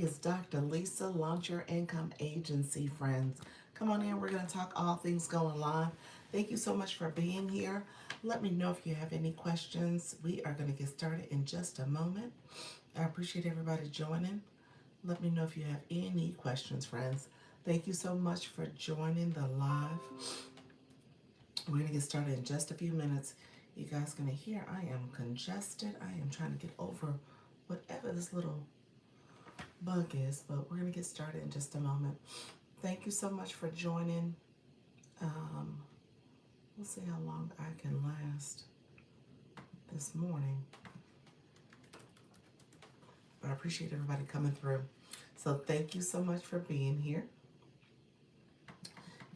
is Dr. Lisa, Launch Your Income Agency, friends. Come on in, we're going to talk all things going live. Thank you so much for being here. Let me know if you have any questions. We are going to get started in just a moment. I appreciate everybody joining. Let me know if you have any questions, friends. Thank you so much for joining the live. We're going to get started in just a few minutes. You guys going to hear I am congested. I am trying to get over whatever this little bug is, but we're going to get started in just a moment. Thank you so much for joining. Um, we'll see how long I can last this morning. But I appreciate everybody coming through. So thank you so much for being here.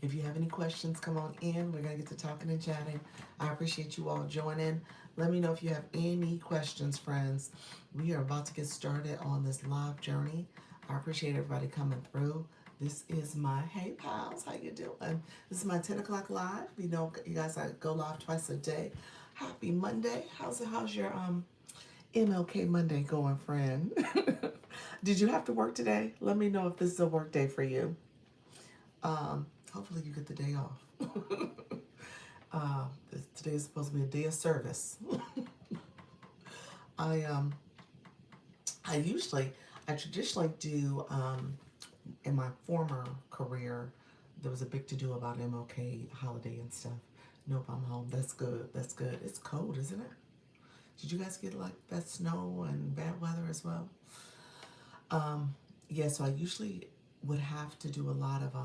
If you have any questions, come on in. We're going to get to talking and chatting. I appreciate you all joining. Let me know if you have any questions, friends. We are about to get started on this live journey. I appreciate everybody coming through. This is my, hey pals, how you doing? This is my 10 o'clock live. You know, you guys, I go live twice a day. Happy Monday. How's your MLK Monday going, friend? Did you have to work today? Let me know if this is a work day for you. Hopefully you get the day off. Today is supposed to be a day of service. I traditionally do, in my former career, there was a big to-do about MLK holiday and stuff. Nope, I'm home. That's good. That's good. It's cold, isn't it? Did you guys get like that snow and bad weather as well? Yeah, so I usually would have to do a lot of,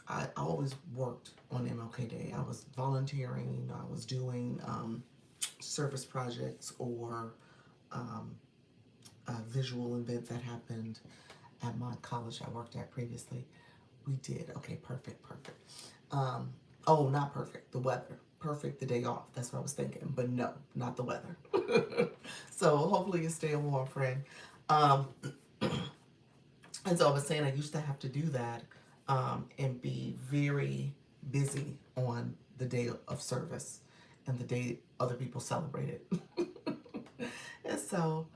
I always worked on MLK Day. I was volunteering, I was doing service projects or a visual event that happened at my college I worked at previously. We did, okay, perfect. Oh, not perfect, the weather. Perfect the day off, that's what I was thinking, but no, not the weather. So hopefully you're staying warm, friend. And so I was saying I used to have to do that and be very busy on the day of service and the day other people celebrated. And so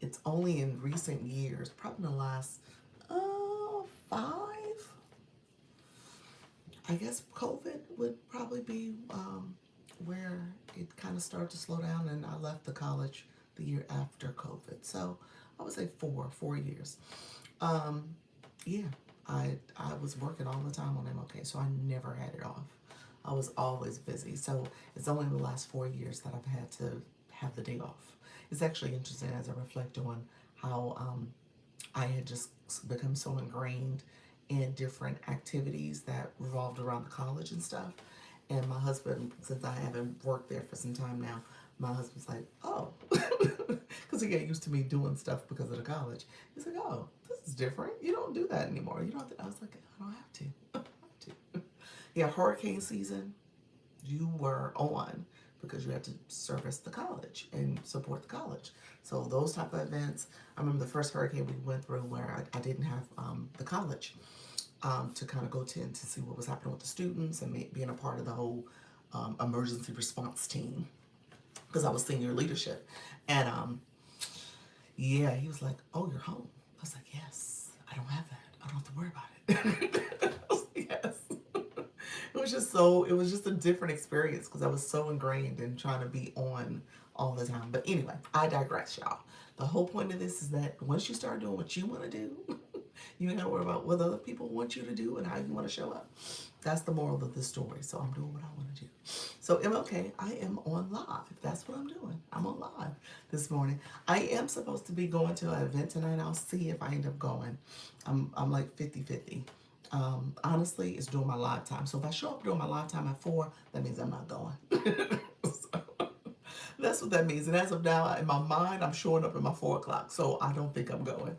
it's only in recent years, probably in the last 5, I guess COVID would probably be where it kind of started to slow down, and I left the college the year after COVID. So I would say 4 years. Yeah, I was working all the time on MLK, so I never had it off. I was always busy. So it's only in the last 4 years that I've had to have the day off. It's actually interesting as I reflect on how I had just become so ingrained in different activities that revolved around the college and stuff. And my husband, since I haven't worked there for some time now, my husband's like, oh, because he got used to me doing stuff because of the college. He's like, oh, this is different. You don't do that anymore. You don't. I was like, I don't have to. I don't have to. Yeah, hurricane season, you were on because you had to service the college and support the college. So those type of events. I remember the first hurricane we went through where I didn't have the college to kind of go to and to see what was happening with the students and being a part of the whole emergency response team because I was senior leadership. And yeah, he was like, oh, you're home. I was like, yes, I don't have that. I don't have to worry about it. I was like, yes. It was just a different experience because I was so ingrained in trying to be on all the time. But anyway, I digress, y'all. The whole point of this is that once you start doing what you want to do, you ain't got to worry about what other people want you to do and how you want to show up. That's the moral of the story. So I'm doing what I want to do. So MLK, I am on live. That's what I'm doing. I'm on live this morning. I am supposed to be going to an event tonight. I'll see if I end up going. I'm like 50-50. Honestly, it's during my live time. So if I show up during my live time at 4, that means I'm not going. So, that's what that means. And as of now, in my mind, I'm showing up at my 4 o'clock. So I don't think I'm going.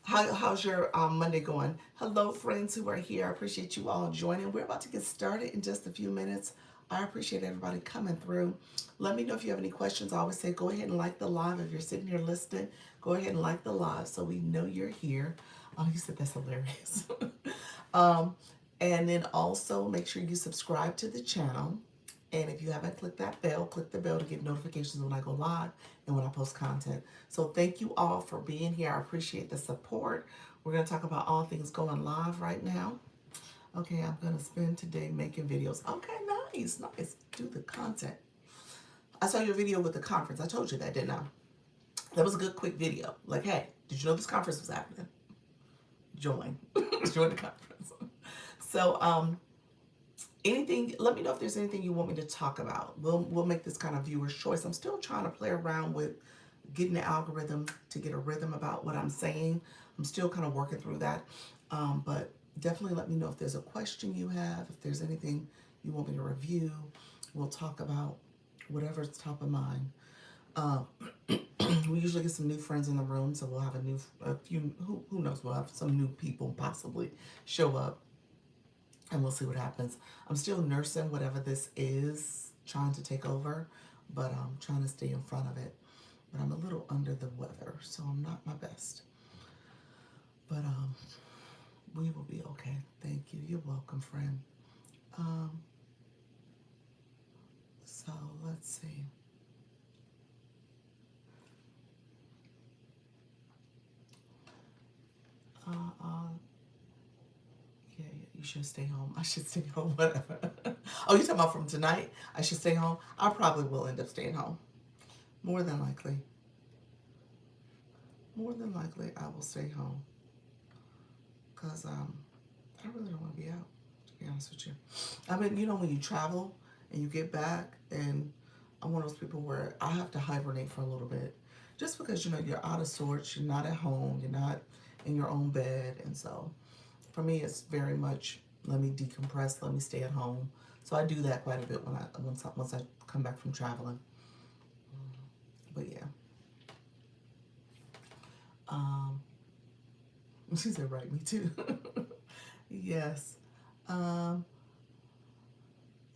How's your Monday going? Hello, friends who are here. I appreciate you all joining. We're about to get started in just a few minutes. I appreciate everybody coming through. Let me know if you have any questions. I always say go ahead and like the live. If you're sitting here listening, go ahead and like the live so we know you're here. Oh, you said that's hilarious. And then also make sure you subscribe to the channel. And if you haven't clicked that bell, click the bell to get notifications when I go live and when I post content. So thank you all for being here. I appreciate the support. We're going to talk about all things going live right now. Okay, I'm going to spend today making videos. Okay, nice, nice. Do the content. I saw your video with the conference. I told you that, didn't I? That was a good quick video. Like, hey, did you know this conference was happening? Join. Join the conference. So, anything, let me know if there's anything you want me to talk about. We'll make this kind of viewer's choice. I'm still trying to play around with getting the algorithm to get a rhythm about what I'm saying. I'm still kind of working through that. But definitely let me know if there's a question you have, if there's anything you want me to review. We'll talk about whatever's top of mind. Um, we usually get some new friends in the room, so we'll have a few, who knows, we'll have some new people possibly show up, and we'll see what happens. I'm still nursing whatever this is trying to take over, but I'm trying to stay in front of it. But I'm a little under the weather, so I'm not my best. But we will be okay. Thank you. You're welcome, friend. Um, so let's see. Uh, uh, yeah, you should stay home. I should stay home, whatever. Oh, you're talking about from tonight? I should stay home? I probably will end up staying home. More than likely. More than likely, I will stay home. Because I really don't want to be out, to be honest with you. I mean, you know, when you travel and you get back, and I'm one of those people where I have to hibernate for a little bit. Just because, you know, you're out of sorts, you're not at home, you're not in your own bed. And so for me, it's very much, let me decompress, let me stay at home. So I do that quite a bit once I come back from traveling. But yeah. Um, she said, right, me too. Yes. Um,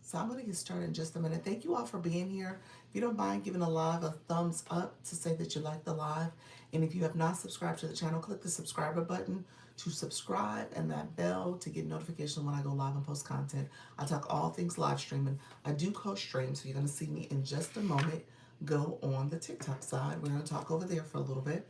so I'm going to get started in just a minute. Thank you all for being here. If you don't mind giving a live a thumbs up to say that you like the live. And if you have not subscribed to the channel, click the subscriber button to subscribe and that bell to get notification when I go live and post content. I talk all things live streaming. I do co-stream, so you're going to see me in just a moment go on the TikTok side. We're going to talk over there for a little bit.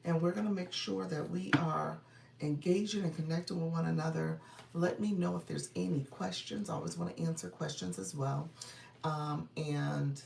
And we're going to make sure that we are engaging and connecting with one another. Let me know if there's any questions. I always want to answer questions as well. And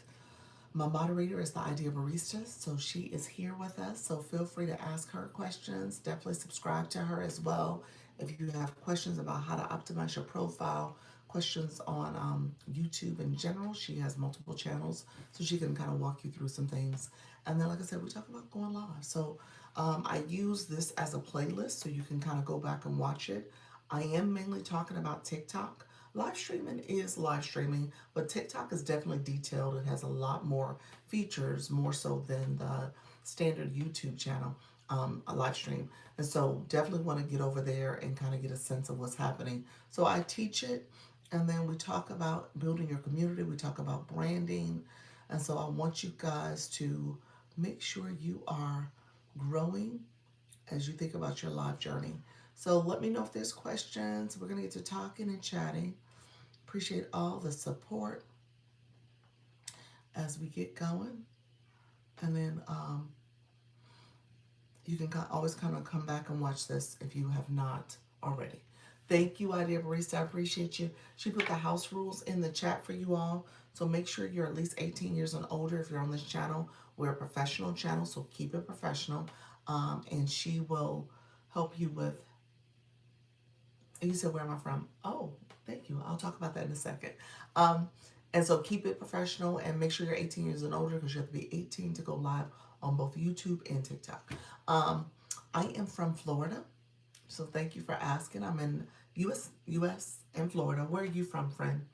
my moderator is the Idea Barista, so she is here with us. So feel free to ask her questions. Definitely subscribe to her as well. If you have questions about how to optimize your profile, questions on YouTube in general, she has multiple channels, so she can kind of walk you through some things. And then, like I said, we talk about going live. So I use this as a playlist, so you can kind of go back and watch it. I am mainly talking about TikTok. Live streaming is live streaming, but TikTok is definitely detailed. It has a lot more features, more so than the standard YouTube channel, a live stream. And so definitely want to get over there and kind of get a sense of what's happening. So I teach it, and then we talk about building your community. We talk about branding. And so I want you guys to make sure you are growing as you think about your life journey. So let me know if there's questions. We're going to get to talking and chatting. Appreciate all the support as we get going. And then you can always kind of come back and watch this if you have not already. Thank you, Idea Barista. I appreciate you. She put the house rules in the chat for you all. So make sure you're at least 18 years and older if you're on this channel. We're a professional channel, so keep it professional. And she will help you with. You said, where am I from? Oh, thank you. I'll talk about that in a second. And so keep it professional and make sure you're 18 years and older because you have to be 18 to go live on both YouTube and TikTok. I am from Florida, so thank you for asking. I'm in US and Florida. Where are you from, friend?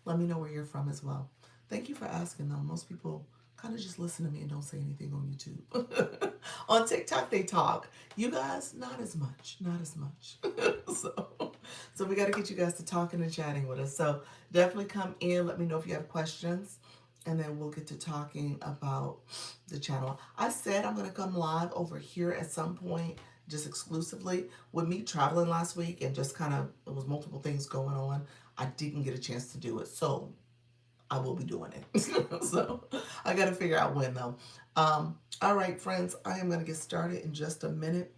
Let me know where you're from as well. Thank you for asking, though. Most people kind of just listen to me and don't say anything on YouTube. On TikTok, they talk. You guys, not as much. Not as much. So we got to get you guys to talking and chatting with us. So definitely come in. Let me know if you have questions. And then we'll get to talking about the channel. I said I'm going to come live over here at some point, just exclusively. With me traveling last week and just kind of, there was multiple things going on, I didn't get a chance to do it. So I will be doing it. So I got to figure out when though. All right, friends, I am going to get started in just a minute.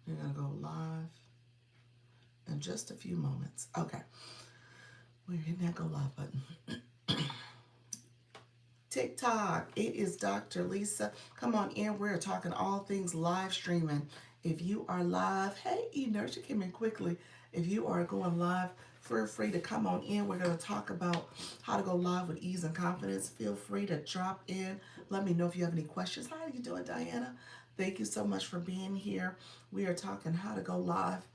We're going to go live in just a few moments. Okay, we're hitting that go live button. TikTok, it is Dr. Lisa. Come on in. We're talking all things live streaming. If you are live, hey, Nurse, you came in quickly. If you are going live, feel free to come on in. We're going to talk about how to go live with ease and confidence. Feel free to drop in. Let me know if you have any questions. How are you doing, Diana? Thank you so much for being here. We are talking how to go live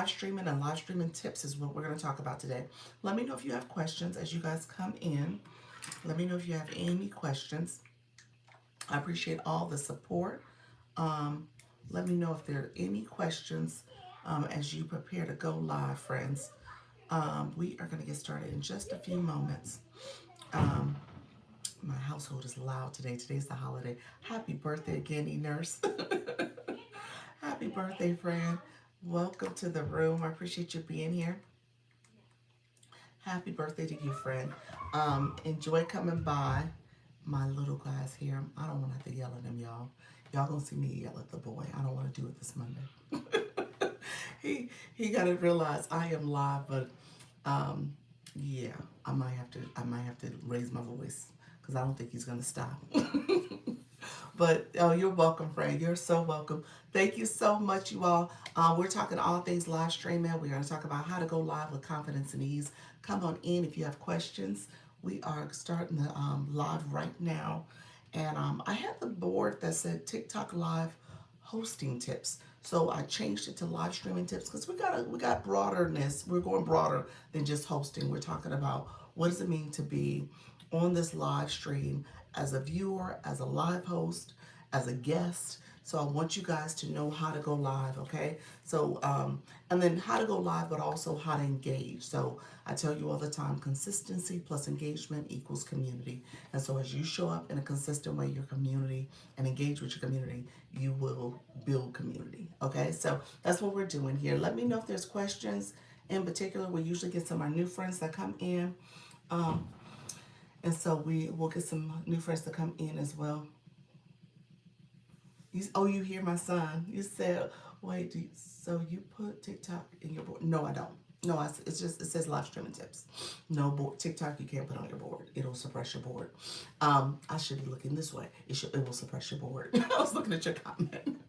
streaming and live streaming tips is what we're going to talk about today. Let me know if you have questions as you guys come in. Let me know if you have any questions. I appreciate all the support. Um, Let me know if there are any questions as you prepare to go live, friends. We are going to get started in just a few moments. Um, my household is loud today. Today's the holiday. Happy birthday again, E-Nurse. Happy birthday, friend. Welcome to the room. I appreciate you being here. Happy birthday to you, friend. Enjoy coming by. My little guys here. I don't want to have to yell at them, y'all. Y'all gonna see me yell at the boy. I don't want to do it this Monday. he got to realize I am live, but um, yeah, I might have to raise my voice because I don't think he's gonna stop. But oh, you're welcome, friend. You're so welcome. Thank you so much, you all. We're talking all things live streaming. We're going to talk about how to go live with confidence and ease. Come on in if you have questions. We are starting the live right now, and I had the board that said TikTok live hosting tips. So I changed it to live streaming tips because we got broaderness. We're going broader than just hosting. We're talking about what does it mean to be on this live stream as a viewer, as a live host, as a guest. So I want you guys to know how to go live, okay? So, and then how to go live, but also how to engage. So I tell you all the time, consistency plus engagement equals community. And so as you show up in a consistent way, your community, and engage with your community, you will build community, okay? So that's what we're doing here. Let me know if there's questions. In particular, we usually get some of our new friends that come in. Um, and so we will get some new friends to come in as well. You hear my son. You said, wait, so you put TikTok in your board? No, I don't. No, it's just, it says live streaming tips. No board, TikTok you can't put on your board. It'll suppress your board. I should be looking this way. It will suppress your board. I was looking at your comment.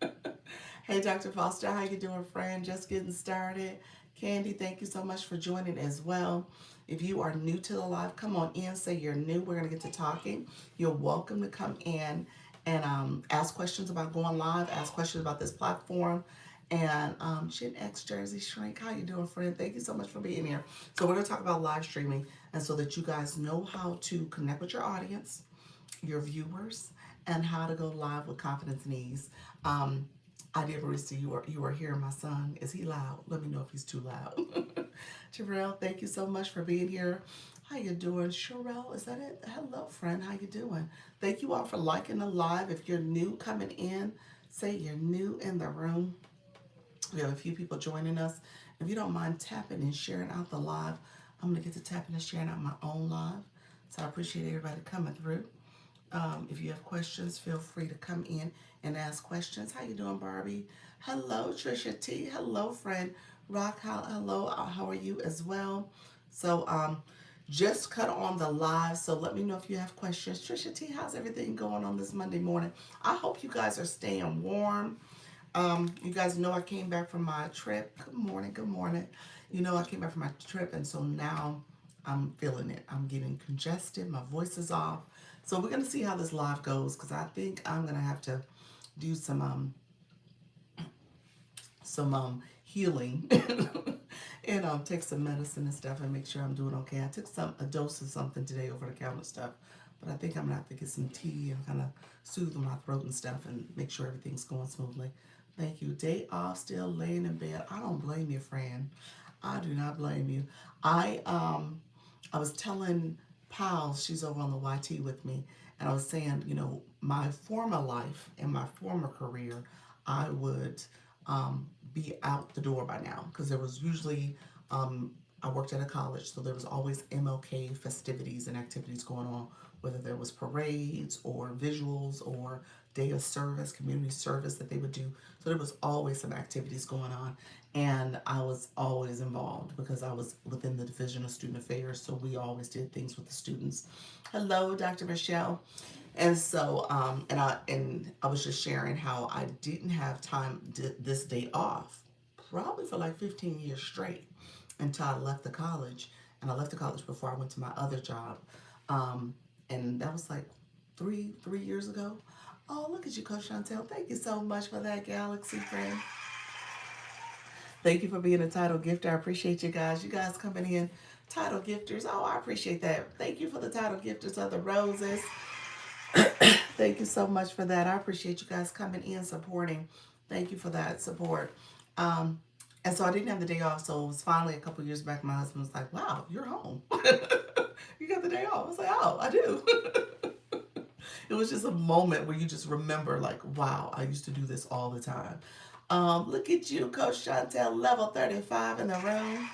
Hey, Dr. Foster, how you doing, friend? Just getting started. Candy, thank you so much for joining as well. If you are new to the live, come on in, say you're new. We're going to get to talking. You're welcome to come in and ask questions about going live, ask questions about this platform. And Gen X Jersey Shrink, how you doing, friend? Thank you so much for being here. So we're going to talk about live streaming, and so that you guys know how to connect with your audience, your viewers, and how to go live with confidence and ease. I did, Marissa, you are hearing my son. Is he loud? Let me know if he's too loud. Terrell, thank you so much for being here. How you doing? Sherelle, is that it? Hello, friend. How you doing? Thank you all for liking the live. If you're new coming in, say you're new in the room. We have a few people joining us. If you don't mind tapping and sharing out the live, I'm going to get to tapping and sharing out my own live. So I appreciate everybody coming through. If you have questions, feel free to come in and ask questions. How you doing, Barbie? Hello, Trisha T. Hello, friend. Rock, hello. How are you as well? So, just cut on the live. So let me know if you have questions. Trisha T, how's everything going on this Monday morning? I hope you guys are staying warm. You guys know I came back from my trip. Good morning, good morning. You know I came back from my trip, and so now I'm feeling it. I'm getting congested. My voice is off. So we're gonna see how this live goes because I think I'm gonna have to do some healing and take some medicine and stuff and make sure I'm doing okay. I took a dose of something today, over the counter stuff, but I think I'm gonna have to get some tea and kind of soothe my throat and stuff and make sure everything's going smoothly. Thank you. Day off, still laying in bed. I don't blame you, friend. I do not blame you. I was telling Pals, she's over on the YT with me, and I was saying, my former life and my former career, I would be out the door by now because there was usually I worked at a college, so there was always MLK festivities and activities going on, whether there was parades or visuals or day of service, community service that they would do. So there was always some activities going on, and I was always involved because I was within the Division of Student Affairs, so we always did things with the students. Hello, Dr. Michelle. And so, and I was just sharing how I didn't have time this day off, probably for like 15 years straight, until I left the college. And I left the college before I went to my other job, um, and that was like three years ago. Oh, look at you, Coach Chantel. Thank you so much for that, Galaxy friend. Thank you for being a title gifter. I appreciate you guys. You guys coming in, title gifters. Oh, I appreciate that. Thank you for the title gifters of the roses. Thank you so much for that. I appreciate you guys coming in, supporting. Thank you for that support. Um, and so I didn't have the day off. So it was finally a couple years back. My husband was like, "Wow, you're home. You got the day off." I was like, "Oh, I do." It was just a moment where you just remember, like, wow, I used to do this all the time. Look at you, Coach Chantel, level 35 in the room.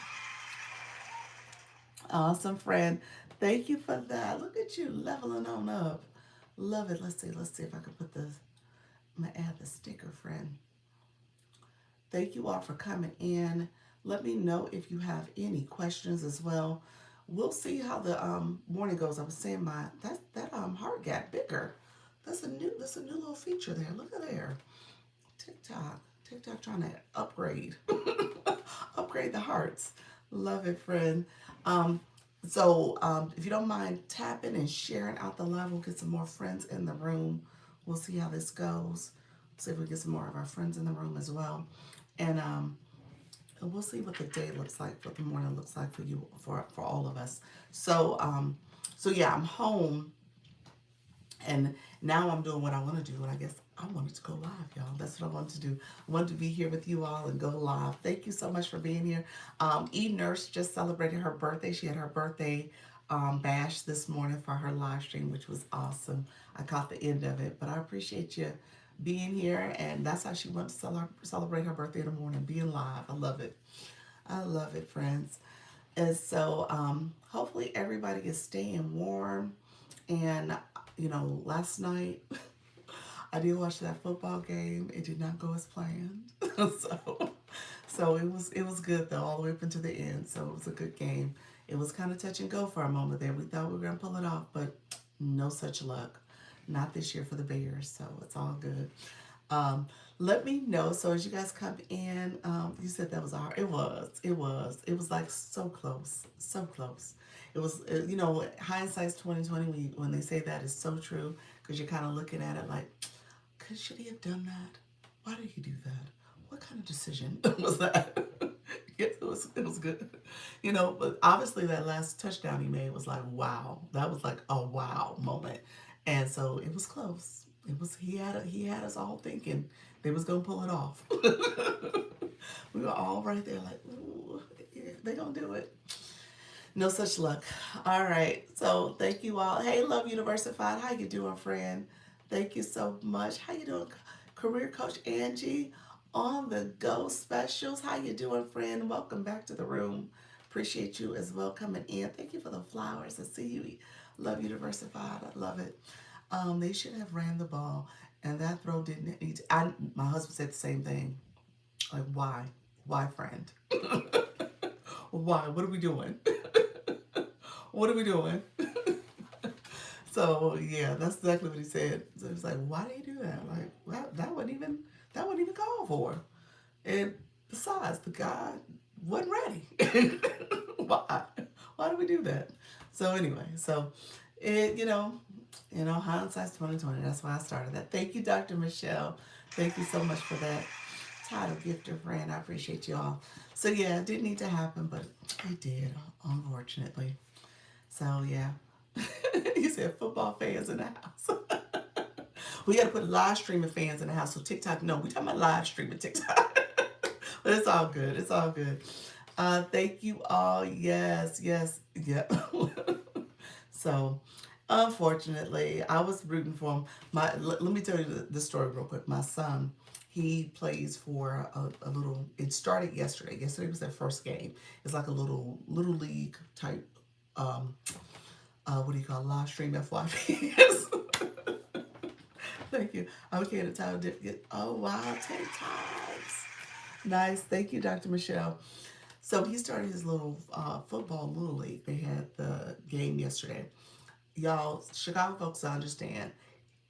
Awesome, friend. Thank you for that. Look at you leveling on up. Love it. Let's see if I can put this. I'm gonna add the sticker, friend. Thank you all for coming in. Let me know if you have any questions as well. We'll see how the morning goes. I was saying that heart got bigger. That's a new little feature there. Look at there. TikTok trying to upgrade. Upgrade the hearts. Love it, friend. Um, so if you don't mind tapping and sharing out the live, we'll get some more friends in the room. We'll see how this goes. See if we get some more of our friends in the room as well. And we'll see what the day looks like, what the morning looks like for you, for all of us. So yeah, I'm home, and now I'm doing what I want to do, and I guess I wanted to go live, y'all. That's what I wanted to do. I wanted to be here with you all and go live. Thank you so much for being here. Nurse just celebrated her birthday. She had her birthday bash this morning for her live stream, which was awesome. I caught the end of it, but I appreciate you being here, and that's how she went to celebrate her birthday in the morning, being live. I love it. I love it, friends. And so hopefully everybody is staying warm. And, last night I did watch that football game. It did not go as planned. so so it was good though, all the way up into the end. So it was a good game. It was kind of touch and go for a moment there. We thought we were gonna pull it off, but no such luck. Not this year for the Bears, so it's all good. Um, Let me know. So as you guys come in, you said that was hard. It was like so close, so close. It was, hindsight's 2020. When they say that, is so true because you're kind of looking at it like, should he have done that? Why did he do that? What kind of decision was that? Yes, it was good. But obviously that last touchdown he made was like, wow. That was like a wow moment. And so it was close. It was he had us all thinking they was gonna pull it off. We were all right there like, ooh, yeah, they gonna do it. No such luck. All right. So thank you all. Hey, Love Universified. How you doing, friend? Thank you so much. How you doing, Career Coach Angie? On the Go Specials. How you doing, friend? Welcome back to the room. Appreciate you as well coming in. Thank you for the flowers. I see you. Love Universified. I love it. They should have ran the ball, and that throw didn't need to. My husband said the same thing. Like, why? Why, friend? Why? What are we doing? What are we doing? So yeah, that's exactly what he said. So it's like, why did he do that? Like, well, that wasn't even called for. And besides, the guy wasn't ready. Why? Why do we do that? So anyway, hindsight's 2020. That's why I started that. Thank you, Dr. Michelle. Thank you so much for that title gifter friend. I appreciate you all. So yeah, it didn't need to happen, but it did, unfortunately. So yeah. He said football fans in the house. We got to put live streaming fans in the house. So TikTok, no, we talking about live streaming TikTok. But it's all good. It's all good. Thank you all. Yes, yes, yeah. So, Unfortunately, I was rooting for him. Let me tell you the story real quick. My son, he plays for a little. It started yesterday. Yesterday was their first game. It's like a little league type. Um, what do you call it? Live stream FYP? Yes. Thank you. Okay, at the time did get. Oh wow, 10 times. Nice. Thank you, Dr. Michelle. So he started his little football little league. They had the game yesterday. Y'all, Chicago folks understand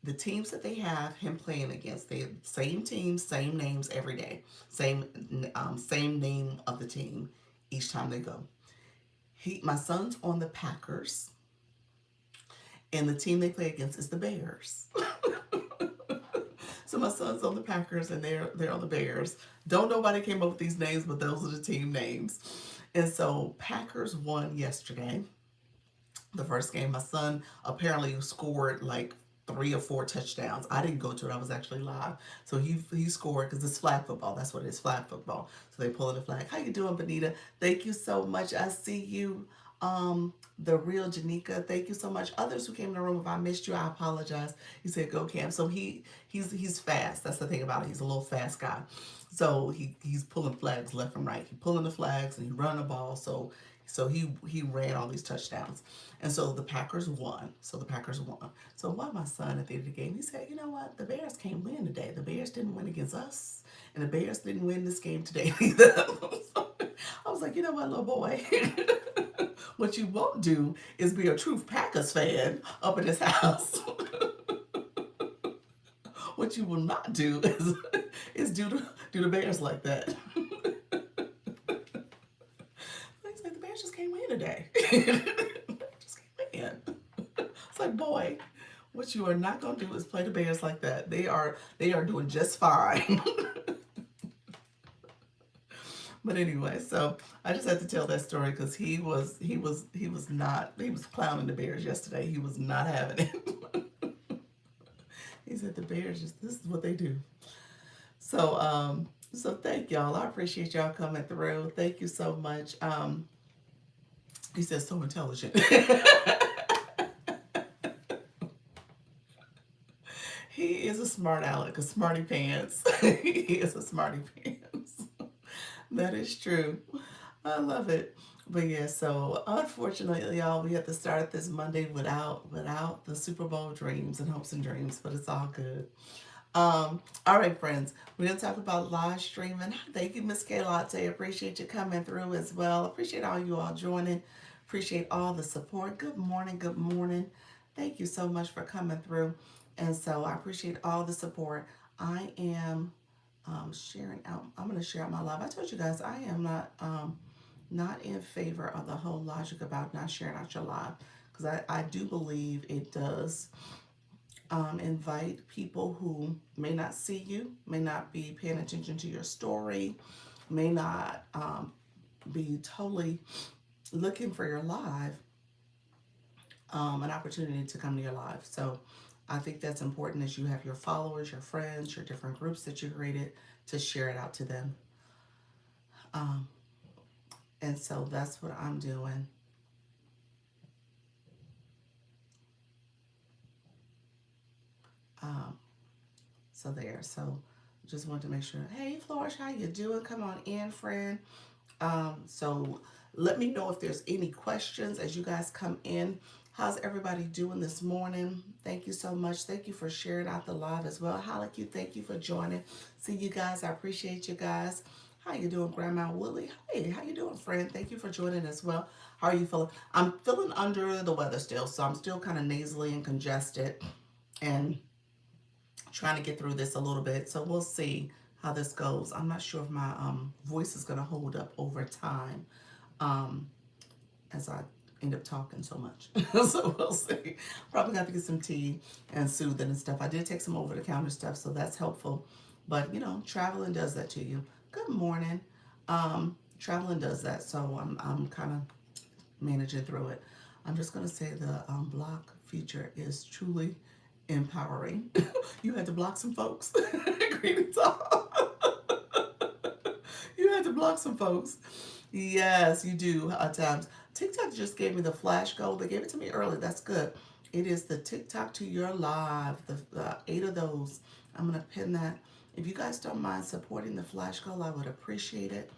the teams that they have him playing against. They same teams, same names every day, same name of the team each time they go. My son's on the Packers, and the team they play against is the Bears. So my son's on the Packers, and they're on the Bears. Don't know why they came up with these names, but those are the team names. And so Packers won yesterday, the first game. My son apparently scored like 3 or 4 touchdowns. I didn't go to it. I was actually live. So he scored because it's flag football. That's what it is, flag football. So they pull in the flag. How you doing, Benita? Thank you so much. I see you. The real Janika. Thank you so much. Others who came in the room, if I missed you, I apologize. You said go Cam. So he's fast. That's the thing about it. He's a little fast guy. So he's pulling flags left and right. He's pulling the flags and he run the ball. So he ran all these touchdowns. And so the Packers won. So one my son at the end of the game, he said, you know what? The Bears can't win today. The Bears didn't win against us. And the Bears didn't win this game today either. I was like, you know what, little boy? What you won't do is be a true Packers fan up in this house. What you will not do is do the Bears like that. Like, the Bears just can't win today. Just can't win. It's like, boy, what you are not gonna do is play the Bears like that. They are doing just fine. But anyway, so I just had to tell that story because he was clowning the Bears yesterday. He was not having it. He said the Bears this is what they do. So thank y'all. I appreciate y'all coming through. Thank you so much. He says so intelligent. He is a smart aleck, a smarty pants. He is a smarty pants. That is true. I love it. But yeah, so unfortunately, y'all, we have to start this Monday without the Super Bowl dreams and hopes and dreams, but it's all good. All right, friends, we're gonna talk about live streaming. Thank you, Miss K Latte. Appreciate you coming through as well. Appreciate all you all joining. Appreciate all the support. Good morning. Good morning. Thank you so much for coming through. And so I appreciate all the support. I am sharing out. I'm gonna share out my live. I told you guys I am not in favor of the whole logic about not sharing out your live because I do believe it does invite people who may not see you, may not be paying attention to your story, may not be totally looking for your live, an opportunity to come to your live. So I think that's important as you have your followers, your friends, your different groups that you created to share it out to them. And so that's what I'm doing. So there. So just wanted to make sure. Hey, Flourish, how you doing? Come on in, friend. So let me know if there's any questions as you guys come in. How's everybody doing this morning? Thank you so much. Thank you for sharing out the live as well. Halleck, thank you for joining. See you guys. I appreciate you guys. How you doing, Grandma Willie? Hey, how you doing, friend? Thank you for joining as well. How are you feeling? I'm feeling under the weather still, so I'm still kind of nasally and congested and trying to get through this a little bit. So we'll see how this goes. I'm not sure if my voice is going to hold up over time as I end up talking so much. So we'll see. Probably got to get some tea and soothing and stuff. I did take some over-the-counter stuff, so that's helpful. But, you know, traveling does that to you. Good morning. Traveling does that, so I'm kind of managing through it. I'm just going to say the block feature is truly empowering. You had to block some folks. Greetings all. You had to block some folks. Yes, you do at times. TikTok just gave me the flash code. They gave it to me early. That's good. It is the TikTok to your live, the 8 of those. I'm going to pin that. If you guys don't mind supporting the flash goal, I would appreciate it.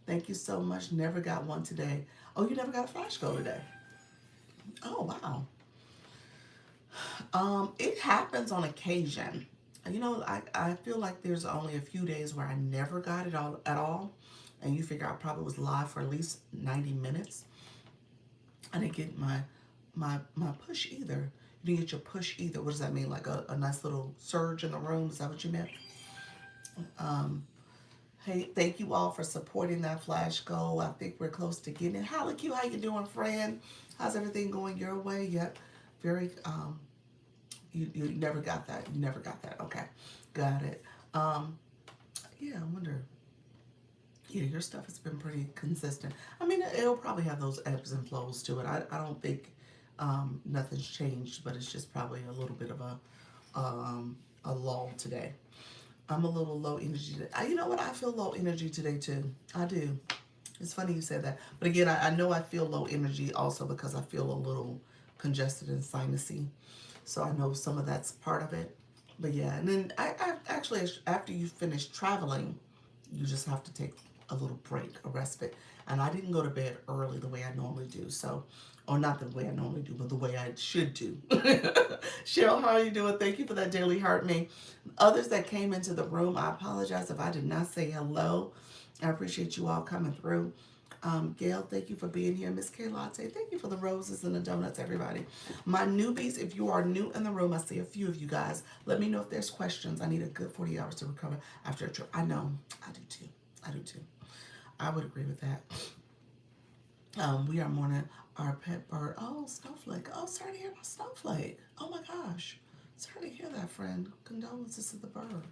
Thank you so much. Never got one today. Oh, you never got a flash goal today? Oh, wow. It happens on occasion. You know, I feel like there's only a few days where I never got it all at all. And you figure I probably was live for at least 90 minutes. I didn't get my push either. You didn't get your push either. What does that mean? Like a nice little surge in the room? Is that what you meant? Um, hey, thank you all for supporting that flash goal. I think we're close to getting it. How Q, how you doing, friend? How's everything going your way? Yep. Very you never got that. You never got that. Okay. Got it. Yeah, I wonder. Yeah, your stuff has been pretty consistent. I mean, it'll probably have those ebbs and flows to it. I don't think nothing's changed, but it's just probably a little bit of a lull today. I'm a little low energy today. You know what? I feel low energy today too. I do. It's funny you said that. But again, I know I feel low energy also because I feel a little congested and sinusy. So I know some of that's part of it. But yeah, and then I actually, after you finish traveling, you just have to take a little break, a respite. And I didn't go to bed early the way I normally do. So, or not the way I normally do, but the way I should do. Cheryl, how are you doing? Thank you for that daily heart me. Others that came into the room, I apologize if I did not say hello. I appreciate you all coming through. Gail, thank you for being here. Miss K Latte, thank you for the roses and the donuts, everybody. My newbies, if you are new in the room, I see a few of you guys. Let me know if there's questions. I need a good 40 hours to recover after a trip. I know, I do too. I do too. I would agree with that. We are mourning our pet bird. Oh, Snowflake. Oh, sorry to hear about Snowflake. Oh my gosh. Sorry to hear that, friend. Condolences to the bird.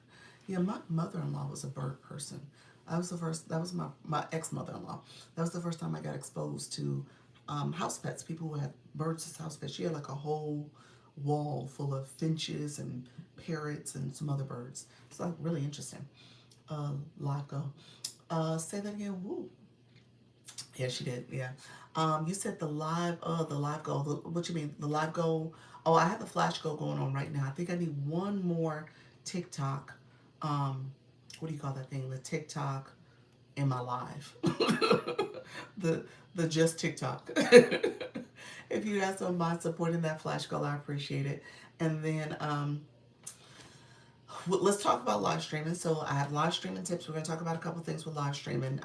Yeah, my mother-in-law was a bird person. That was my ex-mother-in-law. That was the first time I got exposed to house pets, people who had birds as house pets. She had like a whole wall full of finches and parrots and some other birds. It's like really interesting. Live go. Say that again. Woo. Yeah, she did. Yeah. You said the live goal. What you mean? The live goal? Oh, I have the flash goal going on right now. I think I need one more TikTok. What do you call that thing? The TikTok in my live. the just TikTok. If you guys don't mind supporting that flash goal, I appreciate it. And then let's talk about live streaming. So I have live streaming tips. We're going to talk about a couple things with live streaming.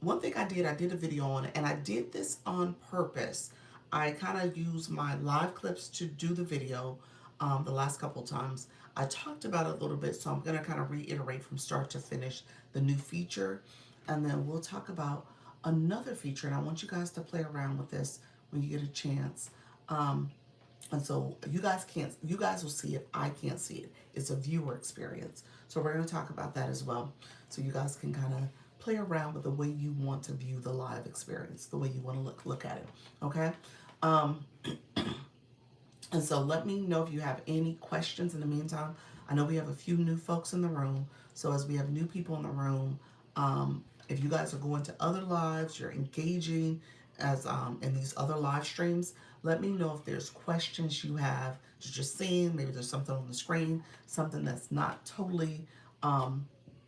One thing I did a video on it, and I did this on purpose. I kind of used my live clips to do the video the last couple times. I talked about it a little bit, so I'm going to kind of reiterate from start to finish the new feature. And then we'll talk about another feature, and I want you guys to play around with this when you get a chance. And so you guys will see it. I can't see it. It's a viewer experience. So we're going to talk about that as well. So you guys can kind of play around with the way you want to view the live experience, the way you want to look at it. Okay. And so let me know if you have any questions in the meantime. I know we have a few new folks in the room. So as we have new people in the room, if you guys are going to other lives, you're engaging as in these other live streams, let me know if there's questions you have that you're seeing. Maybe there's something on the screen, something that's not totally,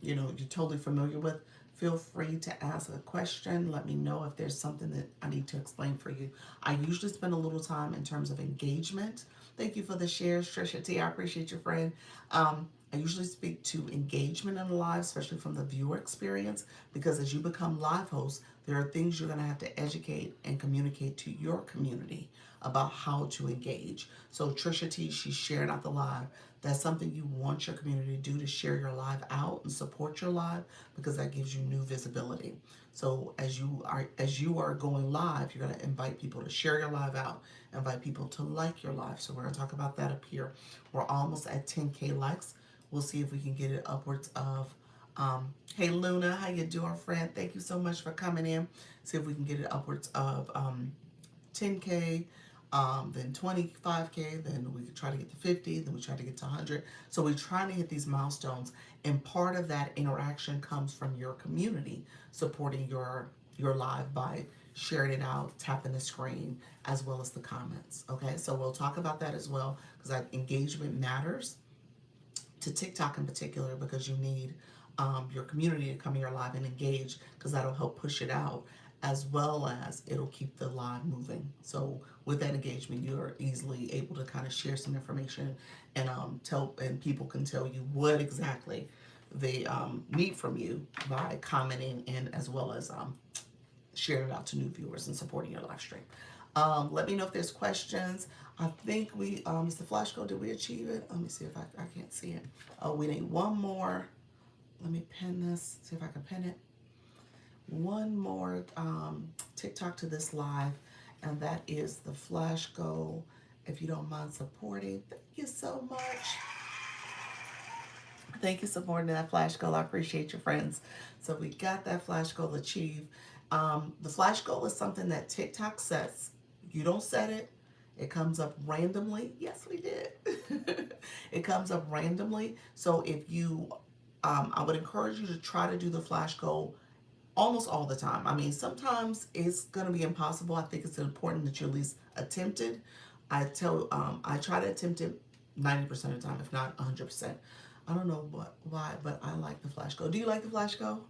you're totally familiar with. Feel free to ask a question. Let me know if there's something that I need to explain for you. I usually spend a little time in terms of engagement. Thank you for the shares, Trisha T. I appreciate your friend. I usually speak to engagement in the live, especially from the viewer experience, because as you become live hosts, there are things you're going to have to educate and communicate to your community about how to engage. So Trisha T, she's sharing out the live. That's something you want your community to do, to share your live out and support your live, because that gives you new visibility. So as you are going live, you're going to invite people to share your live out, invite people to like your live. So we're going to talk about that up here. We're almost at 10K likes. We'll see if we can get it upwards of, hey Luna, how you doing, friend? Thank you so much for coming in. See if we can get it upwards of 10K, then 25K, then we could try to get to 50, then we try to get to 100. So we're trying to hit these milestones, and part of that interaction comes from your community supporting your live by sharing it out, tapping the screen, as well as the comments. Okay, so we'll talk about that as well because engagement matters to TikTok in particular because you need your community to come here live and engage because that'll help push it out as well as it'll keep the live moving. So with that engagement, you're easily able to kind of share some information and tell, and people can tell you what exactly they need from you by commenting and as well as sharing it out to new viewers and supporting your live stream. Let me know if there's questions. I think we, is the flash goal, did we achieve it? Let me see if I can't see it. Oh, we need one more. Let me pin this, see if I can pin it. One more TikTok to this live, and that is the flash goal. If you don't mind supporting, thank you so much. Thank you for supporting that flash goal. I appreciate your friends. So we got that flash goal achieved. The flash goal is something that TikTok sets. You don't set it. It comes up randomly. Yes, we did. It comes up randomly. So if you, I would encourage you to try to do the flash goal almost all the time. I mean, sometimes it's going to be impossible. I think it's important that you at least attempt it. I try to attempt it 90% of the time, if not 100%. I don't know why, but I like the flash go. Do you like the flash go?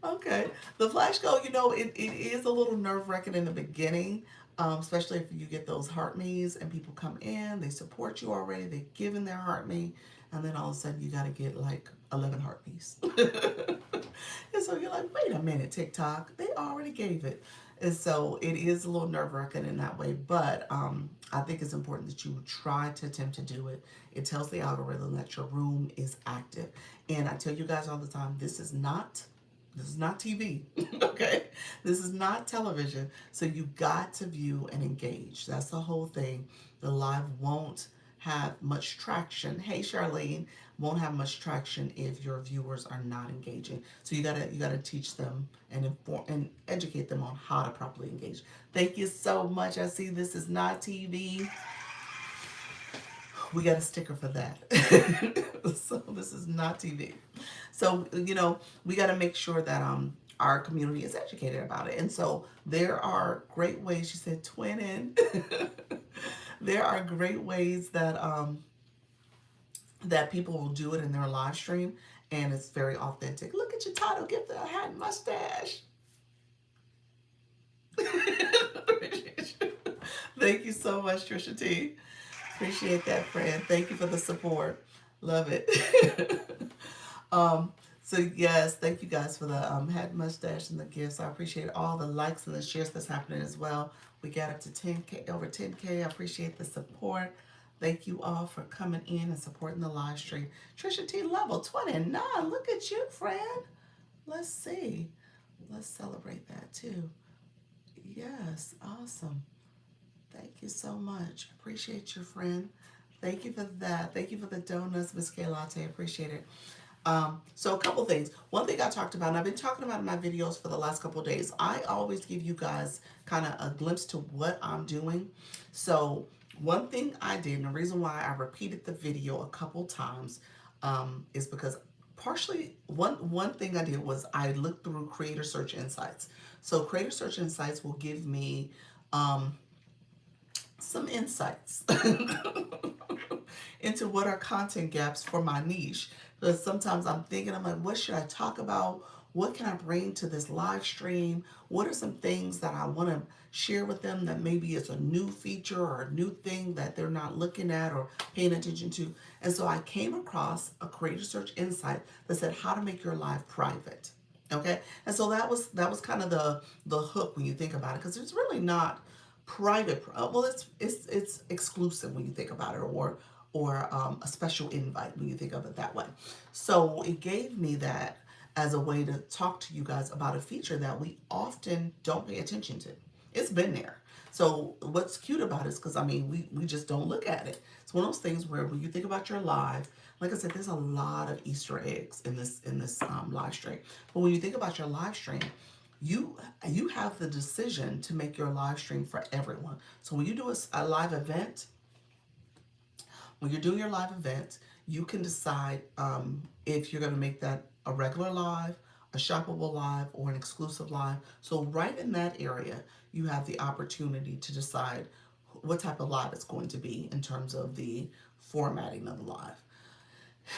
Okay. The flash go, you know, it is a little nerve-wracking in the beginning, especially if you get those heart me's and people come in, they support you already, they've given their heart me, and then all of a sudden you got to get like 11 heart me's. And so you're like, wait a minute, TikTok, they already gave it. And so it is a little nerve-wracking in that way, but I think it's important that you try to attempt to do it. It tells the algorithm that your room is active. And I tell you guys all the time, this is not TV, okay? This is not television. So you got to view and engage. That's the whole thing. The live won't have much traction. Hey, Charlene, won't have much traction if your viewers are not engaging. So you gotta teach them and inform and educate them on how to properly engage. Thank you so much. I see this is not TV. We got a sticker for that. So this is not TV. So, you know, we got to make sure that our community is educated about it. And so there are great ways, she said twinning. There are great ways that that people will do it in their live stream, and it's very authentic. Look at your title, give the hat and mustache. Thank you so much, Trisha T. Appreciate that, friend. Thank you for the support. Love it. So yes, thank you guys for the hat mustache and the gifts. I appreciate all the likes and the shares that's happening as well. We got up to 10K, over 10K. I appreciate the support. Thank you all for coming in and supporting the live stream. Trisha T, level 29. Look at you, friend. Let's see. Let's celebrate that too. Yes, awesome. Thank you so much. Appreciate your friend. Thank you for that. Thank you for the donuts, Miss K Latte. Appreciate it. So a couple things. One thing I talked about, and I've been talking about in my videos for the last couple of days, I always give you guys kind of a glimpse to what I'm doing. So one thing I did, and the reason why I repeated the video a couple times is because partially one thing I did was I looked through Creator Search Insights. So Creator Search Insights will give me some insights into what are content gaps for my niche. Because sometimes I'm thinking, I'm like, what should I talk about? What can I bring to this live stream? What are some things that I want to share with them that maybe is a new feature or a new thing that they're not looking at or paying attention to? And so I came across a Creator Search Insight that said how to make your live private. Okay, and so that was kind of the hook when you think about it, because it's really not private. Well, it's exclusive when you think about it, or a special invite when you think of it that way. So it gave me that as a way to talk to you guys about a feature that we often don't pay attention to. It's been there. So what's cute about it is, because I mean, we just don't look at it. It's one of those things where when you think about your live, like I said, there's a lot of Easter eggs in this live stream. But when you think about your live stream, you have the decision to make your live stream for everyone. So when you do a live event, when you're doing your live event, you can decide if you're going to make that a regular live, a shoppable live, or an exclusive live. So right in that area, you have the opportunity to decide what type of live it's going to be in terms of the formatting of the live.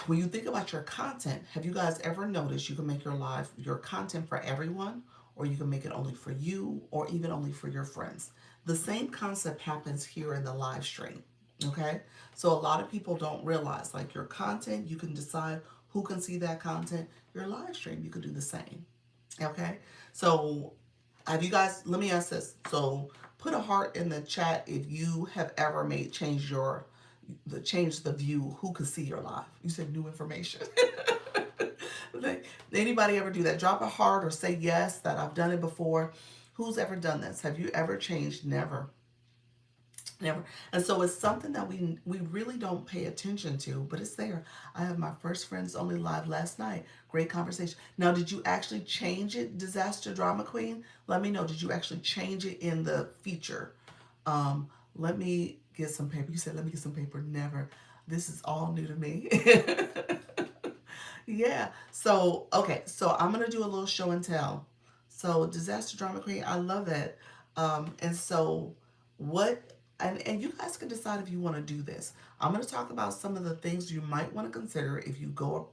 When you think about your content, have you guys ever noticed you can make your content for everyone, or you can make it only for you, or even only for your friends? The same concept happens here in the live stream. Okay, so a lot of people don't realize, like, your content, you can decide who can see that content. Your live stream, you could do the same. Okay, so have you guys, let me ask this. So put a heart in the chat if you have ever made change the view, who could see your live. You said new information. Anybody ever do that? Drop a heart or say yes, that I've done it before. Who's ever done this? Have you ever changed? Never. Never. And so it's something that we really don't pay attention to, but it's there. I have my first Friends Only live last night. Great conversation. Now, did you actually change it, Disaster Drama Queen? Let me know. Did you actually change it in the feature? Let me get some paper. You said, let me get some paper. Never. This is all new to me. Yeah. So, okay. So I'm going to do a little show and tell. So, Disaster Drama Queen, I love that. And so, what, and you guys can decide if you want to do this. I'm going to talk about some of the things you might want to consider if you go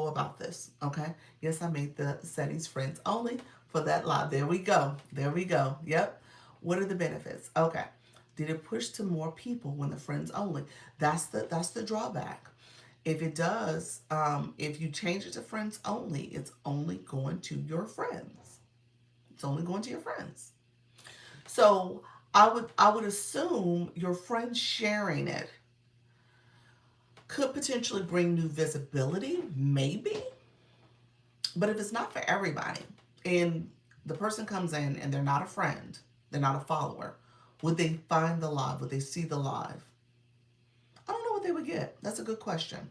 about this. Okay. Yes, I made the settings friends only for that live. There we go. There we go. Yep. What are the benefits? Okay. Did it push to more people when the friends only? That's the drawback. If it does, if you change it to friends only, it's only going to your friends. It's only going to your friends. So I would assume your friends sharing it could potentially bring new visibility, maybe. But if it's not for everybody, and the person comes in and they're not a friend, they're not a follower, would they find the live? Would they see the live? I don't know what they would get. That's a good question.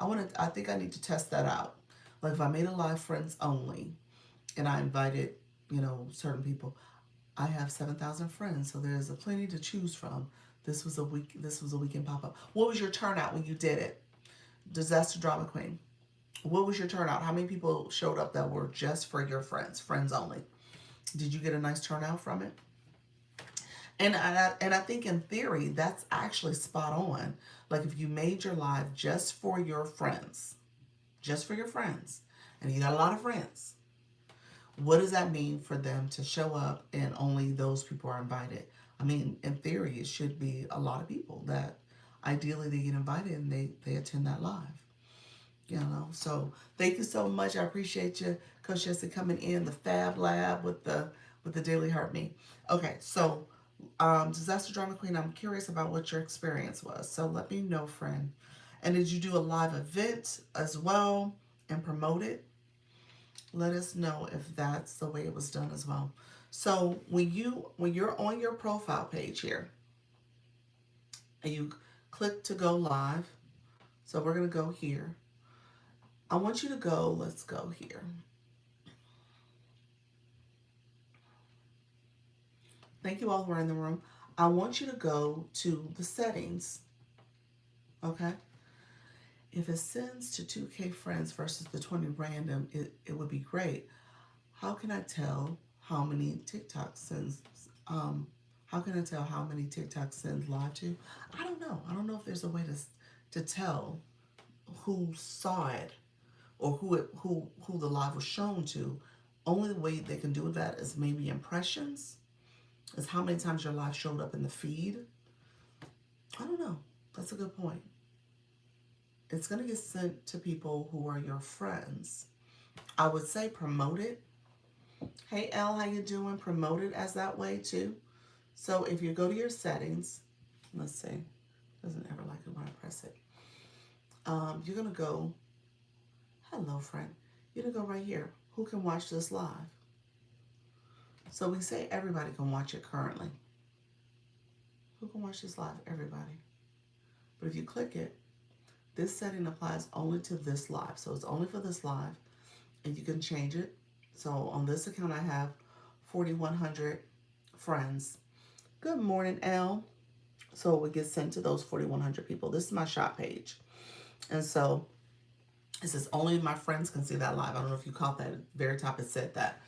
I think I need to test that out. Like, if I made a live friends only and I invited, certain people, I have 7,000 friends, so there's a plenty to choose from. This was a weekend pop-up. What was your turnout when you did it? Disaster Drama Queen. What was your turnout? How many people showed up that were just for your friends only? Did you get a nice turnout from it? And I think in theory that's actually spot on. Like, if you made your live just for your friends, and you got a lot of friends, what does that mean for them to show up and only those people are invited? I mean, in theory, it should be a lot of people that ideally they get invited and they attend that live. So thank you so much. I appreciate you, Coach Jesse, coming in the Fab Lab with the Daily Heart Me. Okay, so Disaster Drama Queen, I'm curious about what your experience was. So let me know, friend. And did you do a live event as well and promote it? Let us know if that's the way it was done as well. So when you're on your profile page here and you click to go live, so we're gonna go here. I want you to go, let's go here. Thank you all who are in the room. I want you to go to the settings, okay? If it sends to 2K friends versus the 20 random, it would be great. How can I tell how many TikTok sends? How can I tell how many TikTok sends live to? I don't know. I don't know if there's a way to tell who saw it or who the live was shown to. Only the way they can do that is maybe impressions. Is how many times your live showed up in the feed. I don't know. That's a good point. It's going to get sent to people who are your friends. I would say promote it. Hey, Elle, how you doing? Promote it as that way too. So if you go to your settings, let's see. Doesn't ever like it when I press it. You're going to go, hello, friend. You're going to go right here. Who can watch this live? So we say everybody can watch it currently. Who can watch this live? Everybody. But if you click it, this setting applies only to this live. So it's only for this live, and you can change it. So on this account, I have 4,100 friends. Good morning, Elle. So it would get sent to those 4,100 people. This is my shop page. And so It says only my friends can see that live. I don't know if you caught that. At the very top it said that.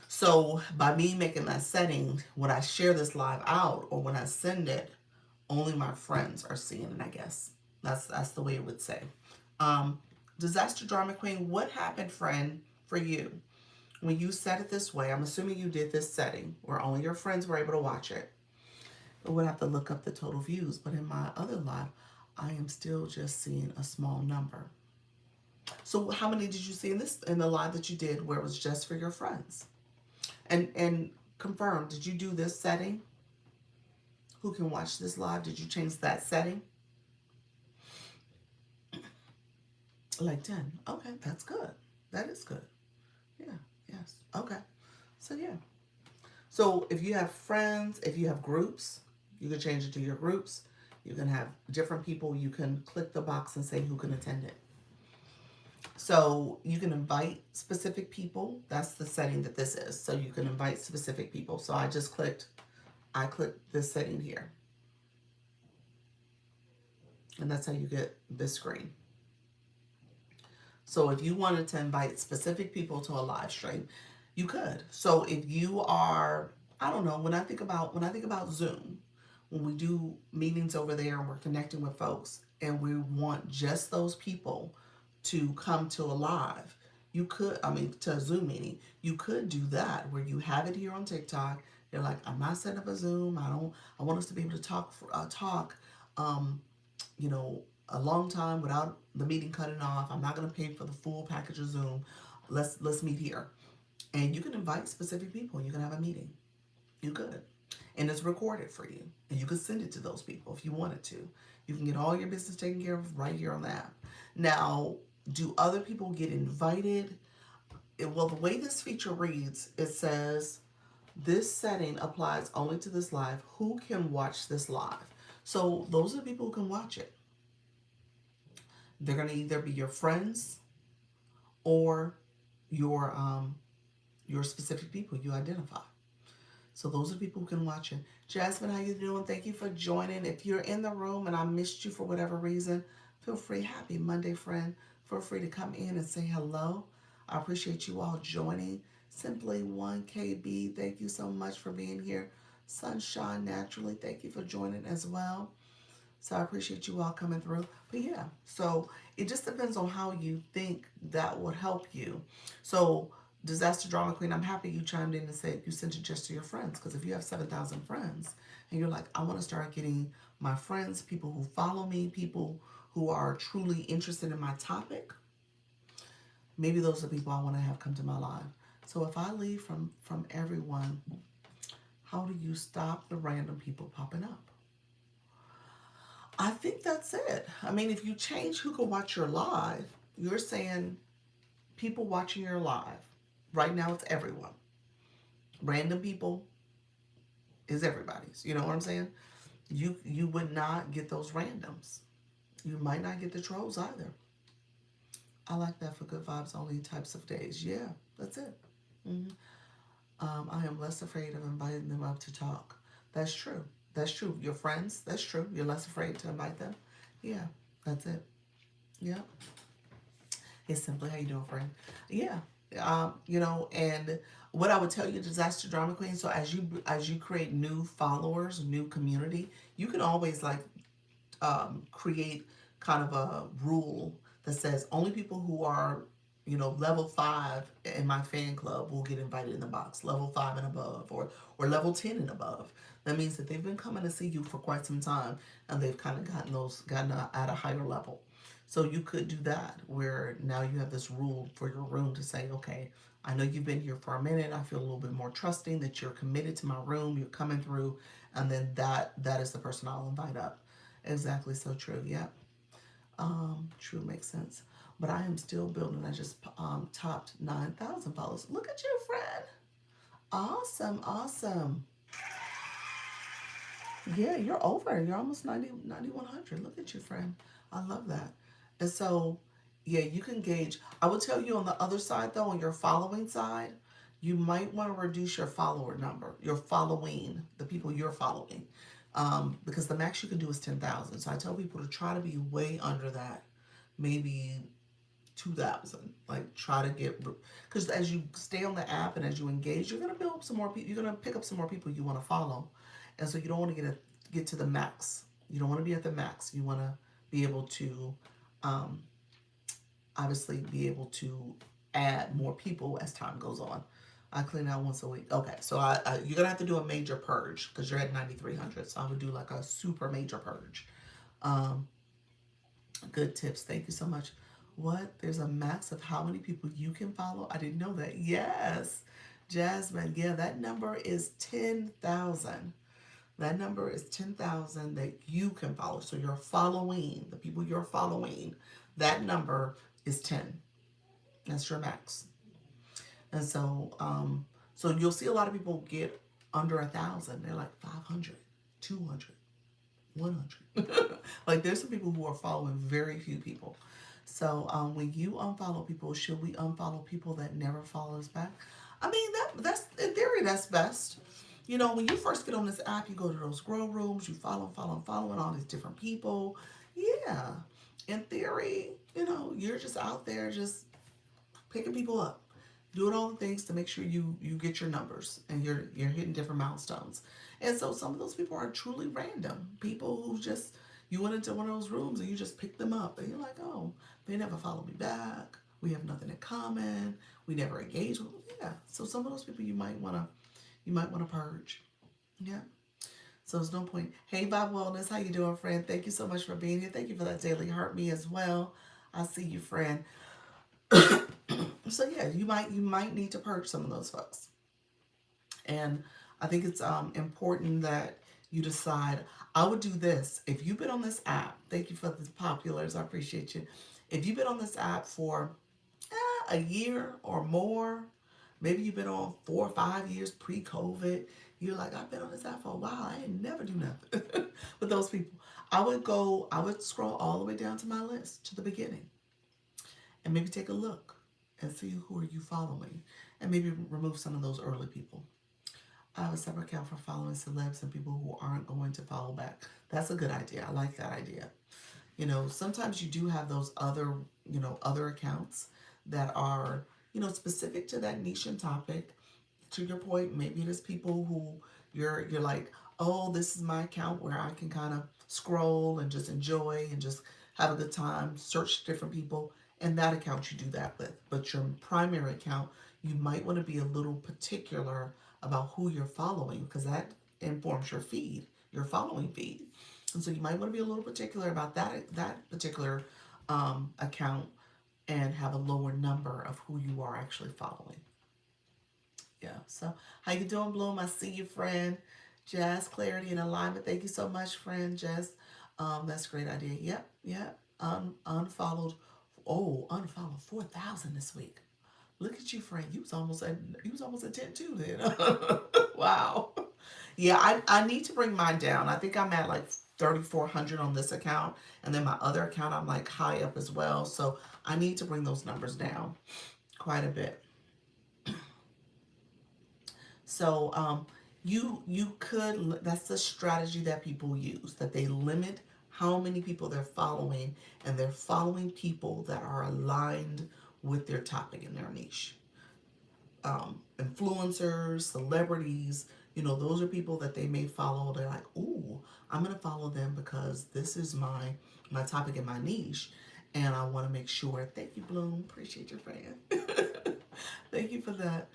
So by me making that setting, when I share this live out or when I send it, only my friends are seeing it, I guess. That's the way it would say. Um, Disaster Drama Queen, what happened, friend, for you? When you set it this way, I'm assuming you did this setting where only your friends were able to watch it. I would have to look up the total views, but in my other live, I am still just seeing a small number. So how many did you see in the live that you did where it was just for your friends? And confirm, did you do this setting? Who can watch this live? Did you change that setting? Like 10. Okay, that's good. That is good. Yeah, yes. Okay. So yeah. So if you have friends, if you have groups, you can change it to your groups. You can have different people. You can click the box and say who can attend it. So you can invite specific people. That's the setting that this is. So you can invite specific people. So I clicked this setting here. And that's how you get this screen. So if you wanted to invite specific people to a live stream, you could. So if you are, I don't know, when I think about Zoom, when we do meetings over there and we're connecting with folks and we want just those people to come to a live, you could, I mean, to a Zoom meeting, you could do that where you have it here on TikTok. You're like, I'm not setting up a Zoom. I want us to be able to talk, um, you know, a long time without the meeting cutting off. I'm not going to pay for the full package of Zoom. Let's meet here. And you can invite specific people and you can have a meeting. You could. And it's recorded for you. And you could send it to those people if you wanted to. You can get all your business taken care of right here on the app. Now, do other people get invited? Well, the way this feature reads, it says, this setting applies only to this live. Who can watch this live? So those are the people who can watch it. They're going to either be your friends or your specific people you identify. So those are the people who can watch it. Jasmine, how you doing? Thank you for joining. If you're in the room and I missed you for whatever reason, feel free. Happy Monday, friend. Feel free to come in and say hello. I appreciate you all joining. Simply 1KB, thank you so much for being here. Sunshine Naturally, thank you for joining as well. So I appreciate you all coming through. But yeah, so it just depends on how you think that would help you. So Disaster Drama Queen, I'm happy you chimed in and said you sent it just to your friends. Because if you have 7,000 friends and you're like, I want to start getting my friends, people who follow me, people who are truly interested in my topic, maybe those are the people I want to have come to my live. So if I leave from everyone, how do you stop the random people popping up? I think that's it. I mean, if you change who can watch your live, you're saying people watching your live. Right now, it's everyone. Random people is everybody's. You know what I'm saying? You would not get those randoms. You might not get the trolls either. I like that for good vibes only types of days. Yeah, that's it. hmm I am less afraid of inviting them up to talk. That's true. That's true. Your friends, that's true. You're less afraid to invite them. Yeah, that's it. Yeah. It's simply how you doing, friend. Yeah. And what I would tell you, Disaster Drama Queen, so as you create new followers, new community, you can always create kind of a rule that says only people who are level 5 in my fan club will get invited in the box, level 5 and above, or level 10 and above. That means that they've been coming to see you for quite some time and they've kind of gotten at a higher level. So you could do that where now you have this rule for your room to say, okay, I know you've been here for a minute. I feel a little bit more trusting that you're committed to my room. You're coming through, and then that is the person I'll invite up. Exactly, so true. Yep. True, makes sense. But I am still building. I just topped 9,000 followers. Look at you, friend. Awesome, awesome. Yeah, you're over. You're almost 9,100. Look at you, friend. I love that. And so, yeah, you can gauge. I will tell you on the other side, though, on your following side, you might want to reduce your follower number, your following, the people you're following, because the max you can do is 10,000. So I tell people to try to be way under that, maybe 2,000. Like try to get, because as you stay on the app and as you engage, you're gonna build some more people. You're gonna pick up some more people you want to follow, and so you don't want to get to the max. You don't want to be at the max. You want to be able to, um, obviously, be able to add more people as time goes on. I clean out once a week. Okay, so you're gonna have to do a major purge because you're at 9,300. So I would do like a super major purge. Um, Good tips. Thank you so much. What? There's a max of how many people you can follow? I didn't know that. Yes. Jasmine, yeah, that number is 10,000. That number is 10,000 that you can follow. So you're following, the people you're following, that number is 10. That's your max. And so you'll see a lot of people get under 1,000. They're like 500, 200. 100. Like there's some people who are following very few people. So when you unfollow people, should we unfollow people that never follow us back? I mean that's in theory that's best. You know, when you first get on this app, you go to those grow rooms, you following all these different people. Yeah, in theory, you know, you're just out there just picking people up, doing all the things to make sure you get your numbers and you're hitting different milestones. And so some of those people are truly random people who just you went into one of those rooms and you just picked them up and you're like, oh, they never followed me back. We have nothing in common. We never engage with. Yeah. So some of those people you might wanna purge. Yeah. So there's no point. Hey, Bob Wellness, how you doing, friend? Thank you so much for being here. Thank you for that daily heart me as well. I see you, friend. So yeah, you might need to purge some of those folks. And I think it's important that you decide. I would do this if you've been on this app. Thank you for the populars. I appreciate you. If you've been on this app for a year or more, maybe you've been on 4 or 5 years pre-COVID. You're like, I've been on this app for a while. I ain't never do nothing with those people. I would scroll all the way down to my list to the beginning and maybe take a look and see who are you following and maybe remove some of those early people. I have a separate account for following celebs and people who aren't going to follow back. That's a good idea. I like that idea. You know, sometimes you do have those other accounts that are, specific to that niche and topic. To your point, maybe it is people who you're like, oh, this is my account where I can kind of scroll and just enjoy and just have a good time, search different people. And that account you do that with. But your primary account, you might want to be a little particular about who you're following because that informs your feed, your following feed. And so you might want to be a little particular about that particular account and have a lower number of who you are actually following. Yeah. So how you doing, Bloom? I see you, friend. Jazz, clarity, and alignment. Thank you so much, friend Jazz. That's a great idea. Yep, yep. Unfollowed. Oh, unfollowed 4,000 this week. Look at you, friend. You was almost at 10 too then. Wow. Yeah, I need to bring mine down. I think I'm at like 3,400 on this account, and then my other account I'm like high up as well. So I need to bring those numbers down quite a bit. So you could, that's the strategy that people use, that they limit how many people they're following, and they're following people that are aligned with their topic and their niche. Influencers, celebrities, those are people that they may follow. They're like, ooh, I'm gonna follow them because this is my topic and my niche, and I want to make sure. Thank you, Bloom. Appreciate your fan. Thank you for that.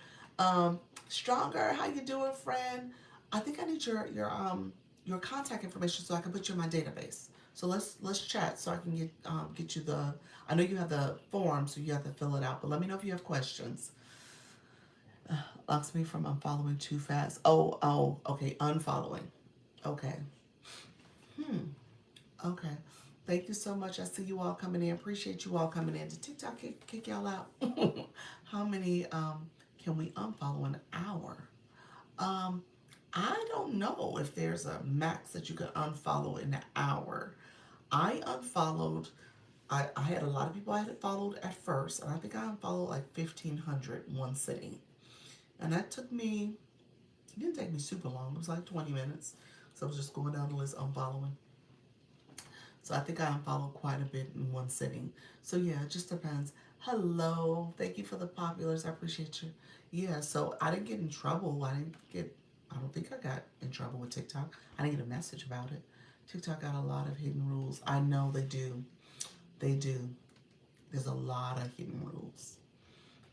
Stronger, how you doing, friend? I think I need your contact information so I can put you in my database. So let's chat so I can get you the. I know you have the form, so you have to fill it out. But let me know if you have questions. Locks me from unfollowing too fast. Oh, okay, unfollowing. Okay. Okay. Thank you so much. I see you all coming in. Appreciate you all coming in. Did TikTok kick y'all out? How many can we unfollow an hour? Um, I don't know if there's a max that you can unfollow in an hour. I unfollowed. I had a lot of people I had followed at first, and I think I unfollowed like 1,500 in one sitting. And that took me, it didn't take me super long. It was like 20 minutes. So I was just going down the list unfollowing. So I think I unfollowed quite a bit in one sitting. So yeah, it just depends. Hello, thank you for the populars. I appreciate you. Yeah, so I didn't get in trouble. I don't think I got in trouble with TikTok. I didn't get a message about it. TikTok got a lot of hidden rules. I know they do. They do. There's a lot of hidden rules.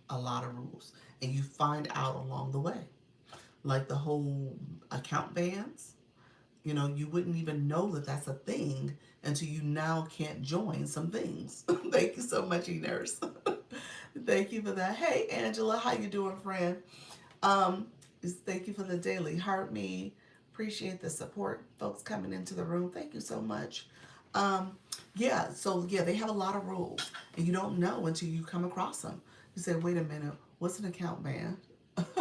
A lot of rules. And you find out along the way. Like the whole account bans, you wouldn't even know that that's a thing until you now can't join some things. Thank you so much, E-Nurse. Thank you for that. Hey, Angela, how you doing, friend? Um, Thank you for the daily heart me. Appreciate the support, folks coming into the room. Thank you so much. Um, yeah, so yeah, they have a lot of rules, and you don't know until you come across them. You say, "Wait a minute, what's an account ban?"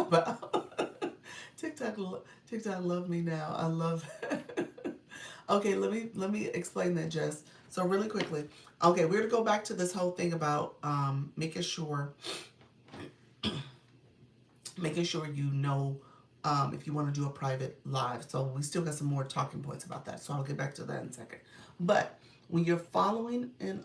But TikTok, TikTok, love me now. I love it. Okay, let me explain that, Jess. So really quickly, okay, we're to go back to this whole thing about making sure you know if you want to do a private live. So we still got some more talking points about that. So I'll get back to that in a second. But when you're following in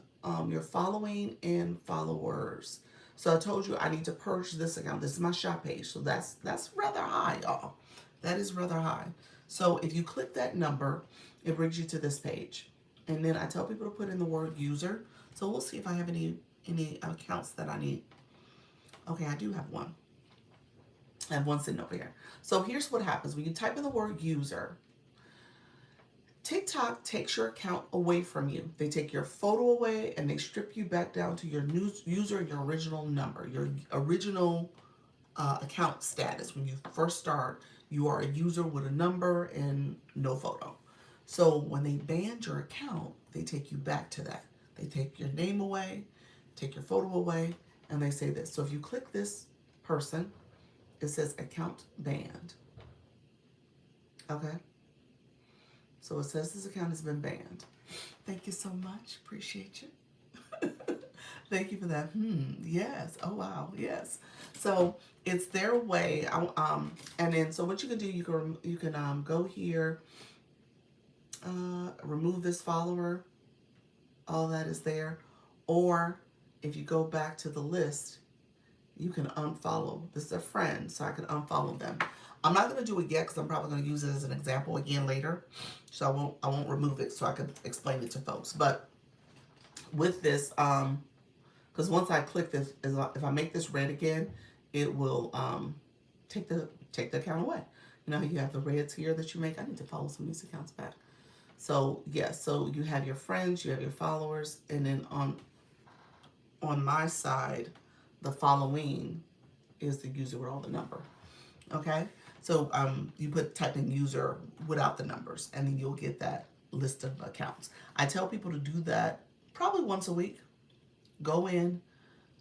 followers. So I told you I need to purge this account. This is my shop page. So that's rather high, y'all. That is rather high. So if you click that number, it brings you to this page. And then I tell people to put in the word user. So we'll see if I have any accounts that I need. Okay, I do have one. I have one sitting over here. So here's what happens. When you type in the word user, TikTok takes your account away from you. They take your photo away and they strip you back down to your user, your original number, your original account status. When you first start, you are a user with a number and no photo. So when they banned your account, they take you back to that. They take your name away, take your photo away, and they say this. So if you click this person, it says account banned. Okay? So it says this account has been banned. Thank you so much. Appreciate you. Thank you for that. Yes. Oh wow. Yes. So it's their way. And then so what you can do, you can go here, remove this follower. All that is there. Or if you go back to the list, you can unfollow. This is a friend, so I can unfollow them. I'm not going to do it yet because I'm probably going to use it as an example again later. So I won't remove it so I can explain it to folks. But with this, because once I click this, if I make this red again, it will take the account away. You know how you have the reds here that you make? I need to follow some of these accounts back. So yeah, so you have your friends, you have your followers, and then on my side, the following is the user with all the number. Okay, so you type in user without the numbers, and then you'll get that list of accounts. I tell people to do that probably once a week. Go in,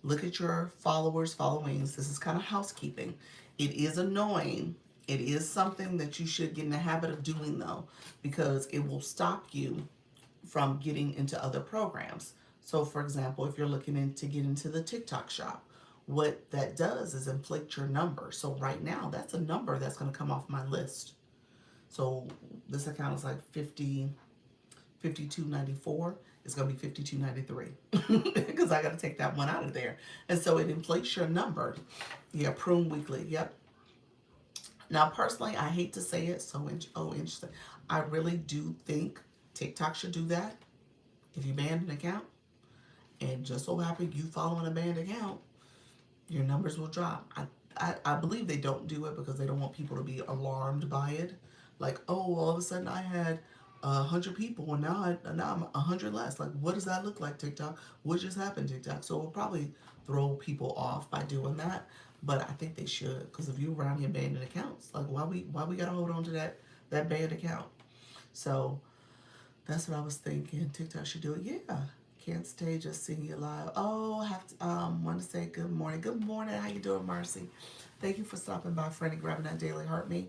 look at your followings. This is kind of housekeeping. It is annoying. It is something that you should get in the habit of doing though, because it will stop you from getting into other programs. So for example, if you're looking to get into the TikTok shop, what that does is inflate your number. So right now, that's a number that's going to come off my list. So this account is like 52.94. It's going to be 52.93 because I got to take that one out of there. And so it inflates your number. Yeah, prune weekly. Yep. Now, personally, I hate to say it. So, interesting. I really do think TikTok should do that. If you ban an account, and just so happen you following a banned account, your numbers will drop. I believe they don't do it because they don't want people to be alarmed by it. Like, oh, all of a sudden I had 100 people and now I'm 100 less. Like, what does that look like, TikTok? What just happened, TikTok? So we'll probably throw people off by doing that. But I think they should, because if you around here banning accounts, like why we gotta hold on to that banned account? So that's what I was thinking. TikTok should do it. Yeah. Can't stay just seeing you live. Oh, I have to want to say good morning. Good morning. How you doing, Marcy? Thank you for stopping by, friend, and grabbing that daily heart me.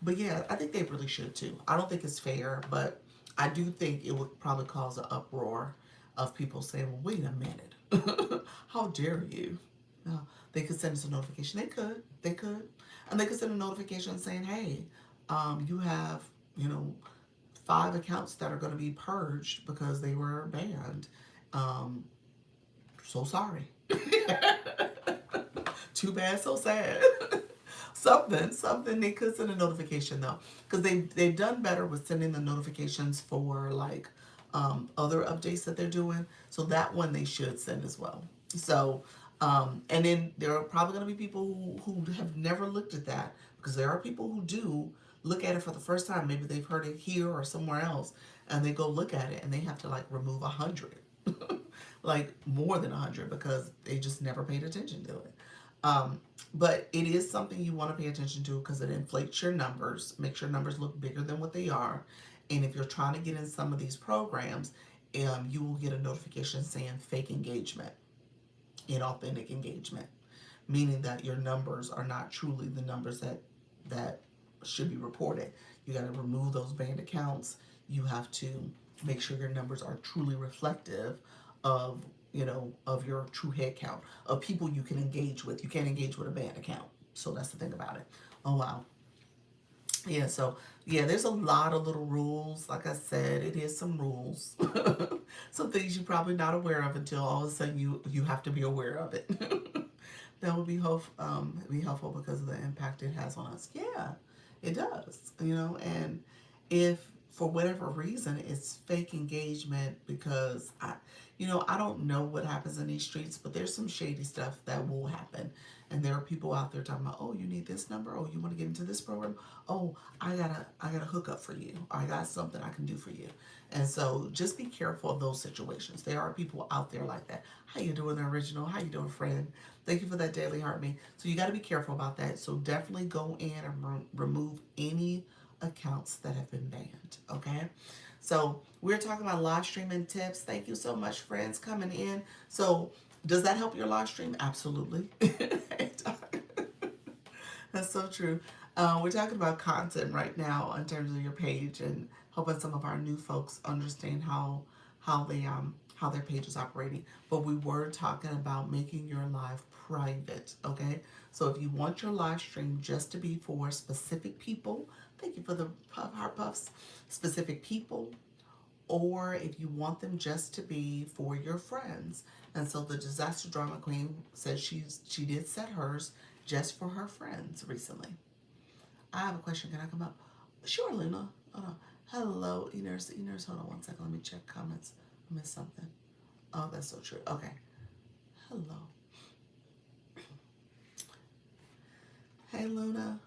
But yeah, I think they really should too. I don't think it's fair, but I do think it would probably cause an uproar of people saying, well, wait a minute. How dare you? No, they could send us a notification. They could. And they could send a notification saying, hey, you have, 5 accounts that are going to be purged because they were banned. Um, so sorry. Too bad, so sad. Something they could send a notification though, because they've done better with sending the notifications for like other updates that they're doing. So that one they should send as well. So and then there are probably going to be people who have never looked at that, because there are people who do look at it for the first time. Maybe they've heard it here or somewhere else, and they go look at it and they have to like remove 100, like more than 100, because they just never paid attention to it. Um, but it is something you want to pay attention to because it inflates your numbers, makes your numbers look bigger than what they are. And if you're trying to get in some of these programs, you will get a notification saying fake engagement, inauthentic engagement, meaning that your numbers are not truly the numbers that should be reported. You got to remove those banned accounts. You have to make sure your numbers are truly reflective of of your true head count of people you can engage with. You can't engage with a banned account. So that's the thing about it. Oh wow. Yeah, so yeah, there's a lot of little rules. Like I said, it is some rules. Some things you're probably not aware of until all of a sudden you have to be aware of it. That would be helpful because of the impact it has on us. Yeah, it does. And if for whatever reason it's fake engagement, because I don't know what happens in these streets, but there's some shady stuff that will happen. And there are people out there talking about, oh, you need this number, oh, you want to get into this program, oh, I got a hookup for you, or I got something I can do for you. And so just be careful of those situations. There are people out there like that. How you doing, original? How you doing, friend? Thank you for that daily heart me. So you got to be careful about that. So definitely go in and remove any accounts that have been banned. Okay. So we're talking about live streaming tips. Thank you so much, friends, coming in. So does that help your live stream? Absolutely. That's so true. We're talking about content right now in terms of your page and helping some of our new folks understand how their page is operating. But we were talking about making your live private, okay? So if you want your live stream just to be for specific people, thank you for the heart puffs, specific people, or if you want them just to be for your friends. And so the Disaster Drama Queen says she did set hers just for her friends recently. I have a question. Can I come up? Sure, Luna. Hold on. Hello, Eners. Eners, hold on one second. Let me check comments. I missed something. Oh, that's so true. Okay. Hello. Hey, Luna.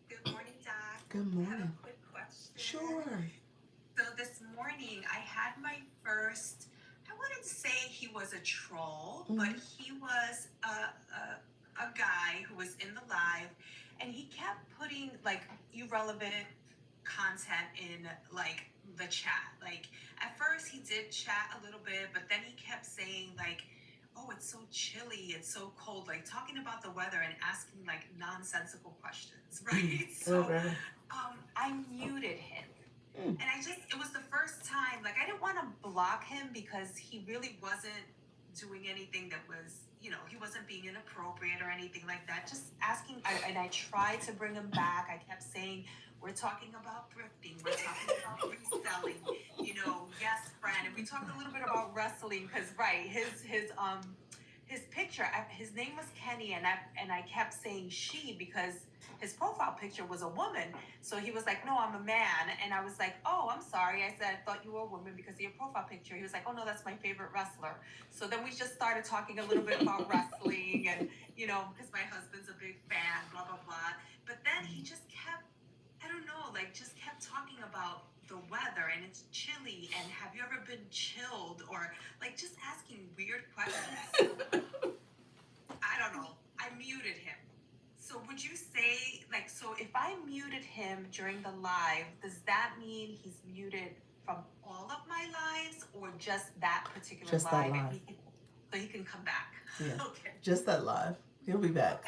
Good morning, Doc. Good I have morning. a quick question. Sure. So this morning I had my first, I wouldn't say he was a troll, but Mhm. he was a guy who was in the live, and he kept putting like irrelevant content in like the chat. Like at first he did chat a little bit, but then he kept saying like, oh, it's so chilly, it's so cold, like talking about the weather and asking like nonsensical questions, right? So Okay. I muted him. Mm. And it was the first time, like, I didn't want to block him because he really wasn't doing anything that was, he wasn't being inappropriate or anything like that. Just asking, and I tried to bring him back. I kept saying, we're talking about thrifting, we're talking about reselling, yes, friend. And we talked a little bit about wrestling because, right, his picture, his name was Kenny, and I kept saying she because his profile picture was a woman. So he was like, no, I'm a man. And I was like, oh, I'm sorry. I said, I thought you were a woman because of your profile picture. He was like, oh, no, that's my favorite wrestler. So then we just started talking a little bit about wrestling and, because my husband's a big fan, blah, blah, blah. But then he just kept, I don't know, like just kept talking about the weather and it's chilly and have you ever been chilled or like just asking weird questions. I don't know. I muted him. So would you say, like, so if I muted him during the live, does that mean he's muted from all of my lives or just that particular Just that live? live. So he can come back. Yeah. Okay. Just that live. He'll be back.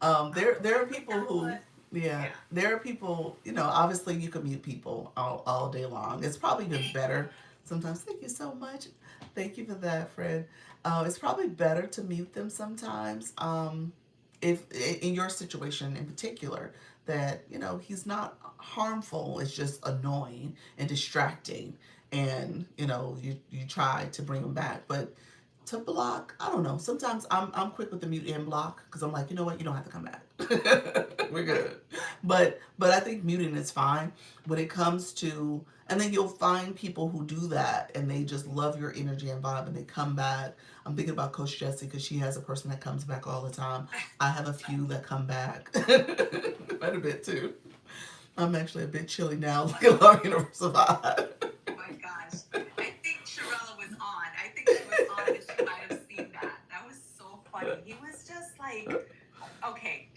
Okay. There are people who, Yeah. there are people, obviously you can mute people all day long. It's probably even better sometimes. Thank you so much. Thank you for that, Fred. It's probably better to mute them sometimes. if in your situation in particular, that he's not harmful, it's just annoying and distracting, and you try to bring him back. But to block, I don't know, sometimes I'm quick with the mute and block, because I'm like, you know what, you don't have to come back. We're Right. good. But I think muting is fine when it comes to, and then you'll find people who do that and they just love your energy and vibe and they come back. I'm thinking about Coach Jessie, because she has a person that comes back all the time. I have a few that come back quite a bit too. I'm actually a bit chilly now, like a long universal vibe. Oh my gosh. I think Sharella was on. I think she was on and she might have seen that. That was so funny. He was just like, okay.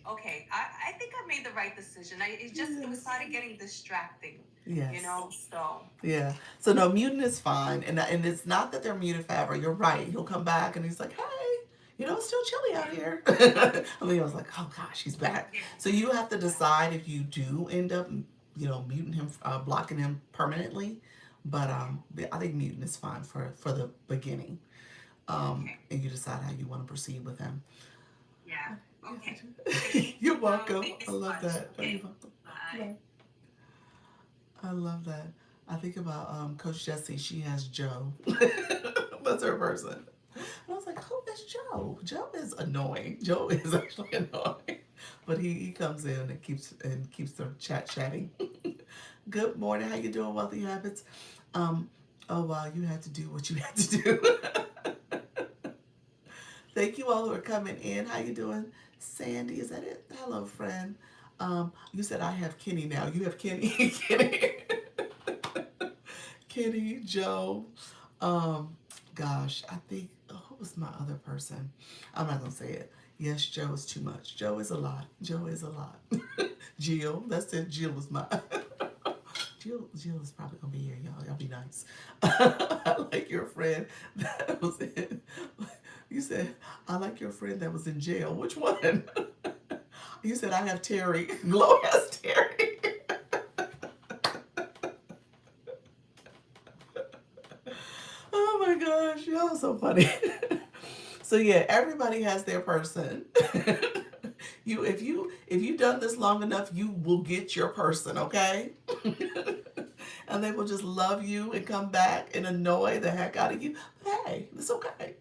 I think I made the right decision. It was started getting distracting, Yes. so. Yeah. So no, muting is fine, and it's not that they're muted forever. You're right. He'll come back and he's like, "Hey, it's still chilly out here." I mean, I was like, "Oh gosh, he's back." Yeah. So you have to decide if you do end up, muting him, blocking him permanently. But I think muting is fine for the beginning. Okay. And you decide how you want to proceed with him. Yeah. Okay. Thank You're you. welcome. Thank you I so love much. that. Oh, you're Okay. welcome. Bye. Bye. I love that. I think about Coach Jessie. She has Joe. That's her person. And I was like, who is Joe? Joe is annoying. Joe is actually annoying. But he comes in and keeps the chat chatting. Good morning. How you doing, Wealthy Habits? Um, oh wow, you had to do what you had to do. Thank you all who are coming in. How you doing, Sandy? Is that it? Hello, friend. You said I have Kenny now. You have Kenny, Kenny, Joe. Um, gosh, I think who was my other person? I'm not gonna say it. Yes, Joe is too much. Joe is a lot. Joe is a lot. Jill, that's it. Jill is my. Jill is probably gonna be here, y'all. Y'all be nice. I like your friend that was in. You said I like your friend that was in jail. Which one? You said I have Terry. Glow has Terry. Oh my gosh, y'all are so funny. So yeah, everybody has their person. If you've done this long enough, you will get your person, okay? And they will just love you and come back and annoy the heck out of you. But hey, it's okay.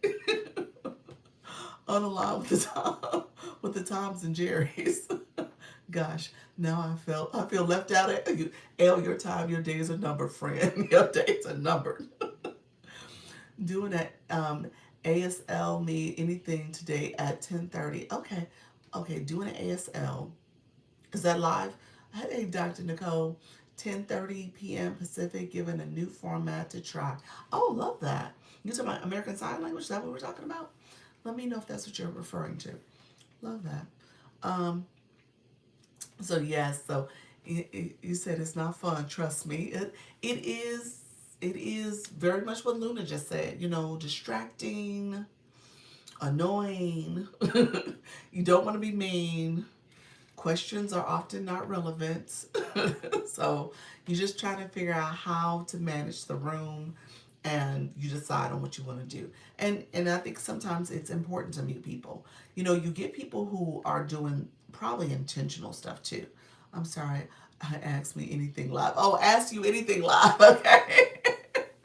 On the line with the Toms and Jerry's. Gosh, now I feel left out. Your time, your days are numbered, friend. Your days are numbered. Doing that ASL me anything today at 10:30. Okay, doing an ASL. Is that live? Hey, Dr. Nicole, 10:30 p.m. Pacific, given a new format to try. Oh, love that. You talking about American Sign Language? Is that what we're talking about? Let me know if that's what you're referring to. Love that. Um, so yes, so you said it's not fun. Trust me, it is. It is very much what Luna just said. Distracting, annoying. You don't want to be mean. Questions are often not relevant. So you just try to figure out how to manage the room, and you decide on what you want to do. And I think sometimes it's important to meet people. You get people who are doing probably intentional stuff too. I'm sorry, ask me anything live. Oh, ask you anything live, okay?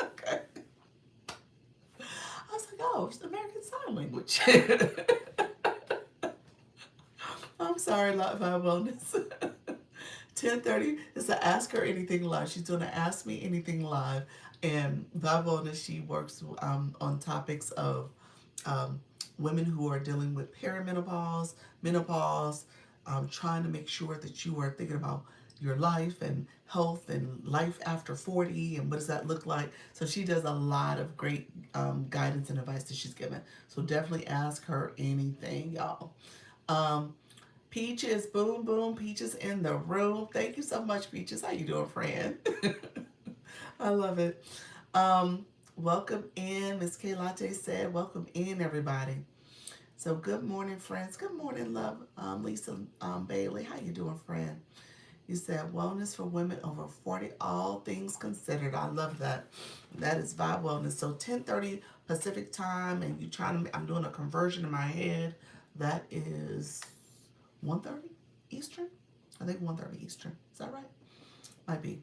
Okay. I was like, oh, it's American Sign Language. I'm sorry, Live Wellness. 10:30 is to Ask Her Anything Live. She's doing to Ask Me Anything Live. And Vibe Wellness, she works on topics of um, women who are dealing with perimenopause, menopause, trying to make sure that you are thinking about your life and health and life after 40 and what does that look like. So she does a lot of great guidance and advice that she's given. So definitely ask her anything, y'all. Um, Peaches, boom, boom, Peaches in the room. Thank you so much, Peaches. How you doing, friend? I love it. Welcome in, Miss K Latte said. Welcome in, everybody. So good morning, friends. Good morning, love. Lisa Bailey. How you doing, friend? You said wellness for women over 40, all things considered. I love that. That is Vibe Wellness. So 10:30 Pacific time, and I'm doing a conversion in my head. That is 1:30 Eastern. I think 1:30 Eastern. Is that right? Might be.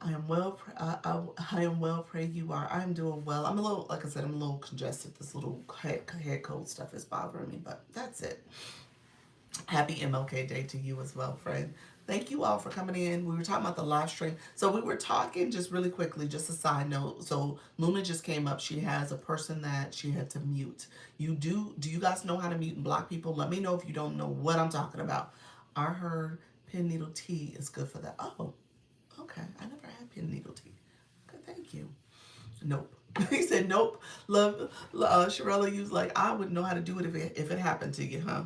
I am well. I am well. Pray you are. I am doing well. I'm a little, like I said, I'm a little congested. This little head cold stuff is bothering me, but that's it. Happy MLK Day to you as well, friend. Thank you all for coming in. We were talking about the live stream. So we were talking just really quickly, just a side note. So Luna just came up. She has a person that she had to mute. Do you guys know how to mute and block people? Let me know if you don't know what I'm talking about. I heard pin needle tea is good for that. Oh, okay. I never had pin needle tea. Okay, thank you. Nope. He said nope. Love, Sharella, you was like, I wouldn't know how to do it if it happened to you, huh?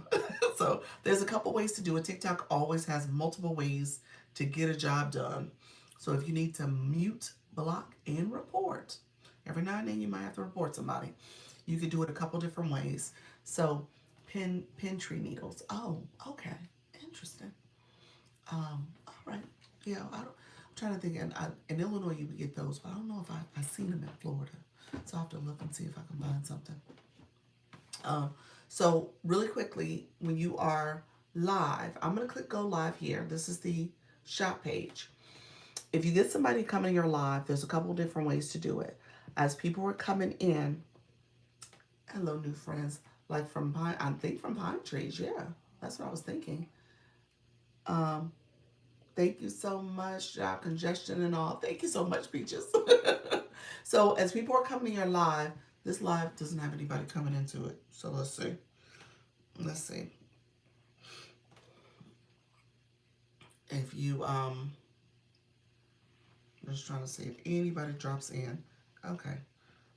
So there's a couple ways to do it. TikTok always has multiple ways to get a job done. So if you need to mute, block, and report, every now and then you might have to report somebody. You could do it a couple different ways. So pin tree needles. Oh, okay. Interesting. All right. Yeah, I'm trying to think. In Illinois, you would get those, but I don't know if I seen them in Florida. So I have to look and see if I can find something. So really quickly, when you are live, I'm going to click go live here. This is the shop page. If you get somebody coming in your live, there's a couple different ways to do it. As people are coming in, hello, new friends, like from Pine, I think from Pine Trees. Yeah, that's what I was thinking. Thank you so much, job congestion and all. Thank you so much, Peaches. So as people are coming in your live, this live doesn't have anybody coming into it. So let's see. Let's see. If you, I'm just trying to see if anybody drops in. Okay.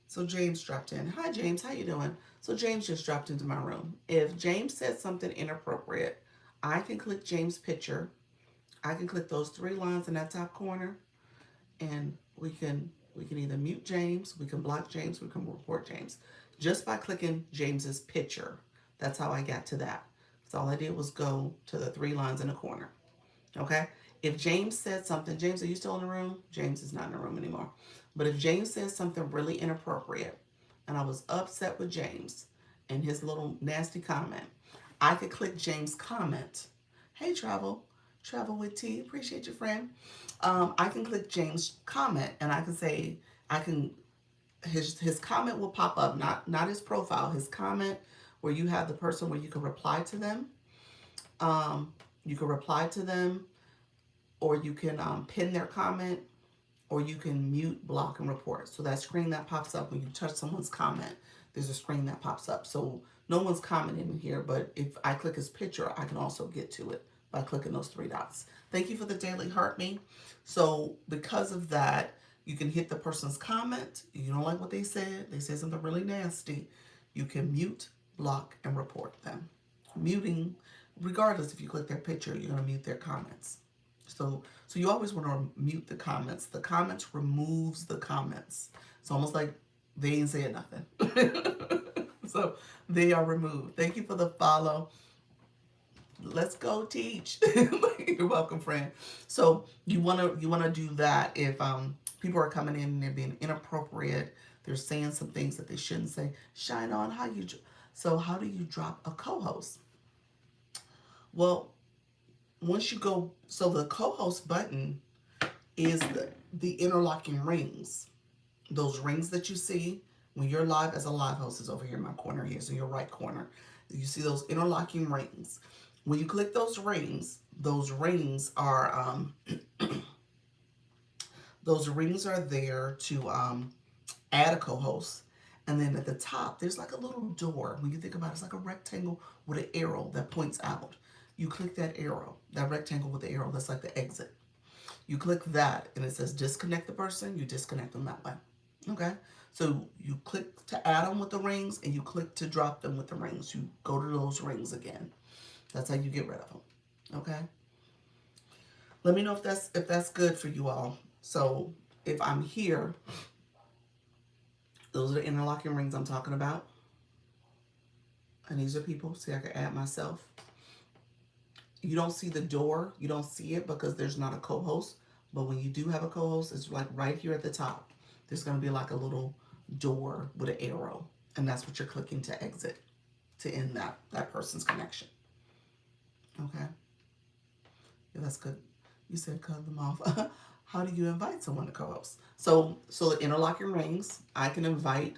So James dropped in. Hi, James. How you doing? So James just dropped into my room. If James said something inappropriate, I can click James' picture. I can click those three lines in that top corner, and we can either mute James, we can block James, we can report James. Just by clicking James's picture. That's how I got to that. So all I did was go to the three lines in the corner. Okay? If James said something, James, are you still in the room? James is not in the room anymore. But if James says something really inappropriate, and I was upset with James and his little nasty comment, I could click James' comment. Hey, Travel with T, appreciate you, friend. I can click James' comment, and I can say, his comment will pop up, not his profile, his comment, where you have the person where you can reply to them. You can reply to them, or you can pin their comment, or you can mute, block, and report. So that screen that pops up when you touch someone's comment, there's a screen that pops up. So no one's commenting in here, but if I click his picture, I can also get to it by clicking those three dots. Thank you for the daily heart me. So because of that, you can hit the person's comment. You don't like what they said something really nasty. You can mute, block, and report them. Muting, regardless if you click their picture, you're going to mute their comments. So you always want to mute the comments. The comments removes the comments. It's almost like they ain't saying nothing. So they are removed. Thank you for the follow. Let's go teach. You're welcome, friend. So you wanna do that if people are coming in and they're being inappropriate, they're saying some things that they shouldn't say. Shine on how do you drop a co-host? Well, once you go, so the co-host button is the interlocking rings. Those rings that you see when you're live as a live host is over here in my corner here, so your right corner. You see those interlocking rings. When you click those rings are those rings are there to add a co-host. And then at the top, there's like a little door. When you think about it, it's like a rectangle with an arrow that points out. You click that arrow, that rectangle with the arrow, that's like the exit. You click that and it says disconnect the person, you disconnect them that way. Okay? So you click to add them with the rings and you click to drop them with the rings. You go to those rings again. That's how you get rid of them. Okay? Let me know if that's good for you all. So if I'm here, those are the interlocking rings I'm talking about. And these are people. See, I can add myself. You don't see the door. You don't see it because there's not a co-host. But when you do have a co-host, it's like right here at the top. There's going to be like a little door with an arrow. And that's what you're clicking to exit, to end that person's connection. Okay, yeah, that's good. You said cut them off. How do you invite someone to co-host? So the interlocking rings, I can invite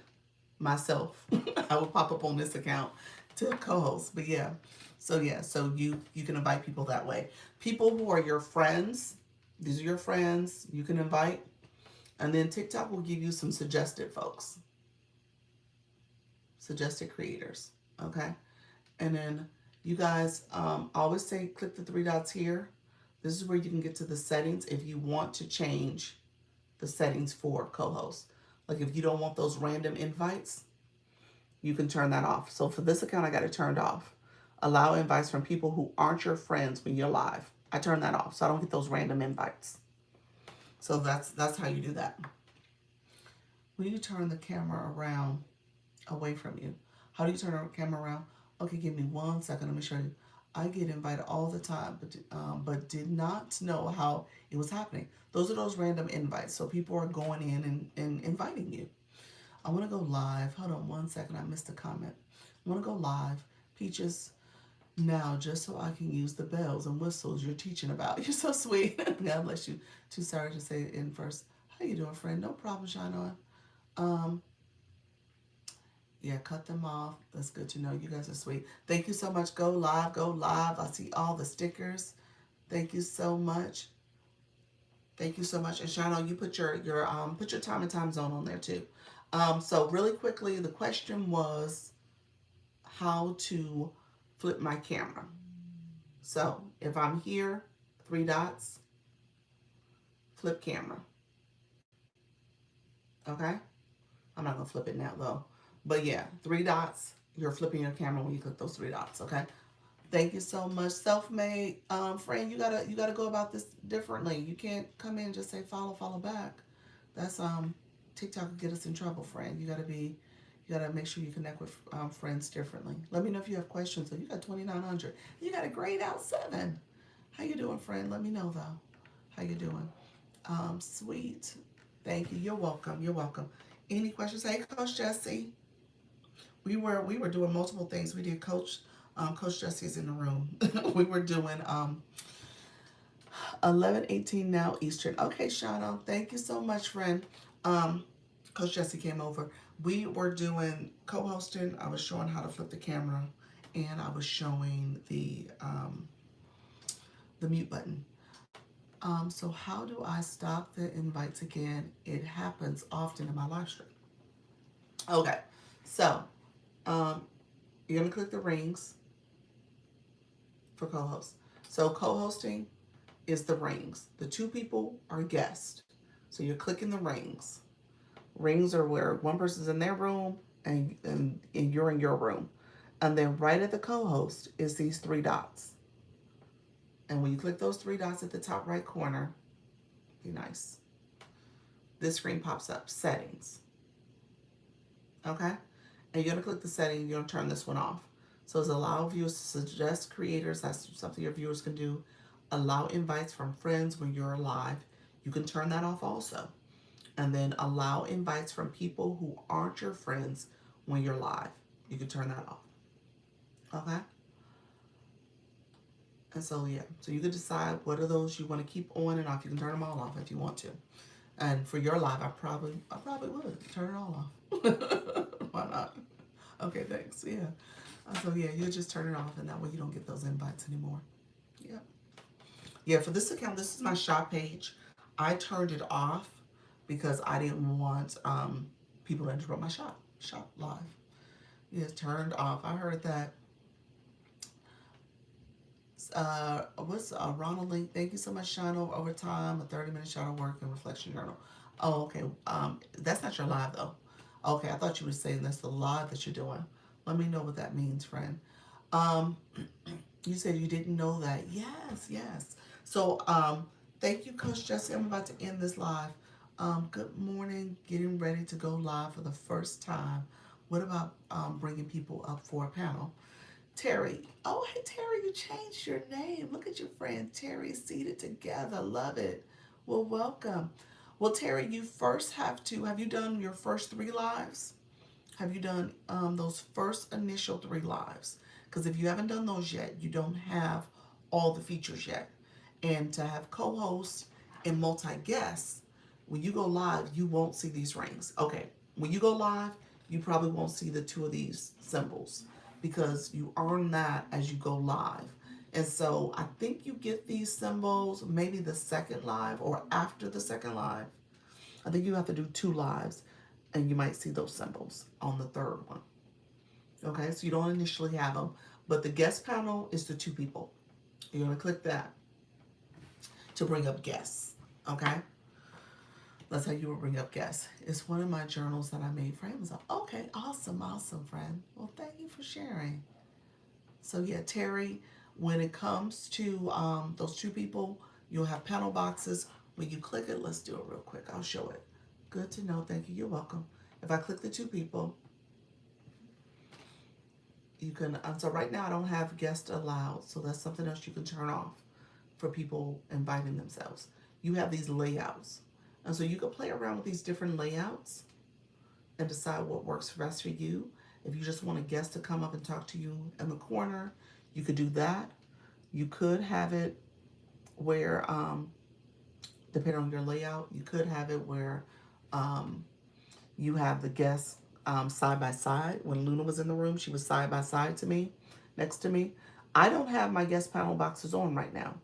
myself. I will pop up on this account to co-host. But yeah, so you can invite people that way. People who are your friends, these are your friends. You can invite, and then TikTok will give you some suggested folks, suggested creators. Okay, and then you guys always say click the three dots here. This is where you can get to the settings if you want to change the settings for co-host. Like if you don't want those random invites, you can turn that off. So for this account, I got it turned off. Allow invites from people who aren't your friends when you're live. I turn that off so I don't get those random invites. So that's how you do that. When you turn the camera around away from you, how do you turn the camera around? Okay, give me 1 second. Let me show you. I get invited all the time, but did not know how it was happening. Those are those random invites. So people are going in and inviting you. I want to go live. Hold on 1 second. I missed a comment. I want to go live. Peaches, now just so I can use the bells and whistles you're teaching about. You're so sweet. God bless you. Too sorry to say it in first. How you doing, friend? No problem, Shine On. Yeah, cut them off. That's good to know. You guys are sweet. Thank you so much. Go live. Go live. I see all the stickers. Thank you so much. Thank you so much. And Shano, you put your time and time zone on there too. So really quickly, the question was how to flip my camera. So if I'm here, three dots, flip camera. Okay? I'm not gonna flip it now though. But yeah, three dots, you're flipping your camera when you click those three dots, okay? Thank you so much. Self-made friend, you gotta go about this differently. You can't come in and just say follow back. That's TikTok will get us in trouble, friend. You gotta make sure you connect with friends differently. Let me know if you have questions. So you got 2,900. You got a grade out 7. How you doing, friend? Let me know though. How you doing? Sweet. Thank you. You're welcome. You're welcome. Any questions? Hey, Coach Jesse. We were doing multiple things. We did Coach Jesse's in the room. We were doing 11:18 now Eastern. Okay, Shauna. Thank you so much, friend. Um, Coach Jesse came over. We were doing co-hosting. I was showing how to flip the camera, and I was showing the mute button. So how do I stop the invites again? It happens often in my live stream. Okay, so um, you're gonna click the rings for co-host. So co-hosting is the rings. The two people are guests. So you're clicking the rings. Rings are where one person's in their room and you're in your room. And then right at the co-host is these three dots. And when you click those three dots at the top right corner, be nice. This screen pops up, settings. Okay? And you're gonna click the setting, you're gonna turn this one off. So it's allow viewers to suggest creators, that's something your viewers can do. Allow invites from friends when you're live. You can turn that off also. And then allow invites from people who aren't your friends when you're live. You can turn that off. Okay? And so yeah, so you can decide what are those you want to keep on and off. You can turn them all off if you want to. And for your live, I probably would turn it all off. Why not? Okay, thanks. Yeah. So yeah, you just turn it off, and that way you don't get those invites anymore. Yeah. Yeah. For this account, this is my shop page. I turned it off because I didn't want people to interrupt my shop live. Yeah, turned off. I heard that. What's Ronald Link? Thank you so much, Shano. Over time, a 30-minute shadow work and reflection journal. Oh, okay. That's not your live though. Okay, I thought you were saying that's the live that you're doing. Let me know what that means, friend. You said you didn't know that. Yes. So, thank you, Coach Jesse. I'm about to end this live. Good morning. Getting ready to go live for the first time. What about bringing people up for a panel? Terry. Oh, hey, Terry, you changed your name. Look at your friend Terry seated together. Love it. Well, welcome. Well, Terry, you first have you done your first 3 lives? Have you done those first initial 3 lives? Because if you haven't done those yet, you don't have all the features yet. And to have co-hosts and multi-guests, when you go live, you won't see these rings. Okay, when you go live, you probably won't see the two of these symbols because you earn that as you go live. And so I think you get these symbols maybe the second live or after the second live. I think you have to do two lives and you might see those symbols on the third one. Okay, so you don't initially have them, but the guest panel is the two people. You're going to click that to bring up guests. Okay, that's how you will bring up guests. It's one of my journals that I made for Amazon. Okay, awesome, awesome, friend. Well, thank you for sharing. So yeah, Terry, when it comes to those two people, you'll have panel boxes. When you click it, let's do it real quick. I'll show it. Good to know. Thank you. You're welcome. If I click the two people, you can, so right now I don't have guest allowed, so that's something else you can turn off for people inviting themselves. You have these layouts. And so you can play around with these different layouts and decide what works best for you. If you just want a guest to come up and talk to you in the corner, you could do that. You could have it where, depending on your layout, you could have it where you have the guests side by side. When Luna was in the room, she was side by side to me, next to me. I don't have my guest panel boxes on right now.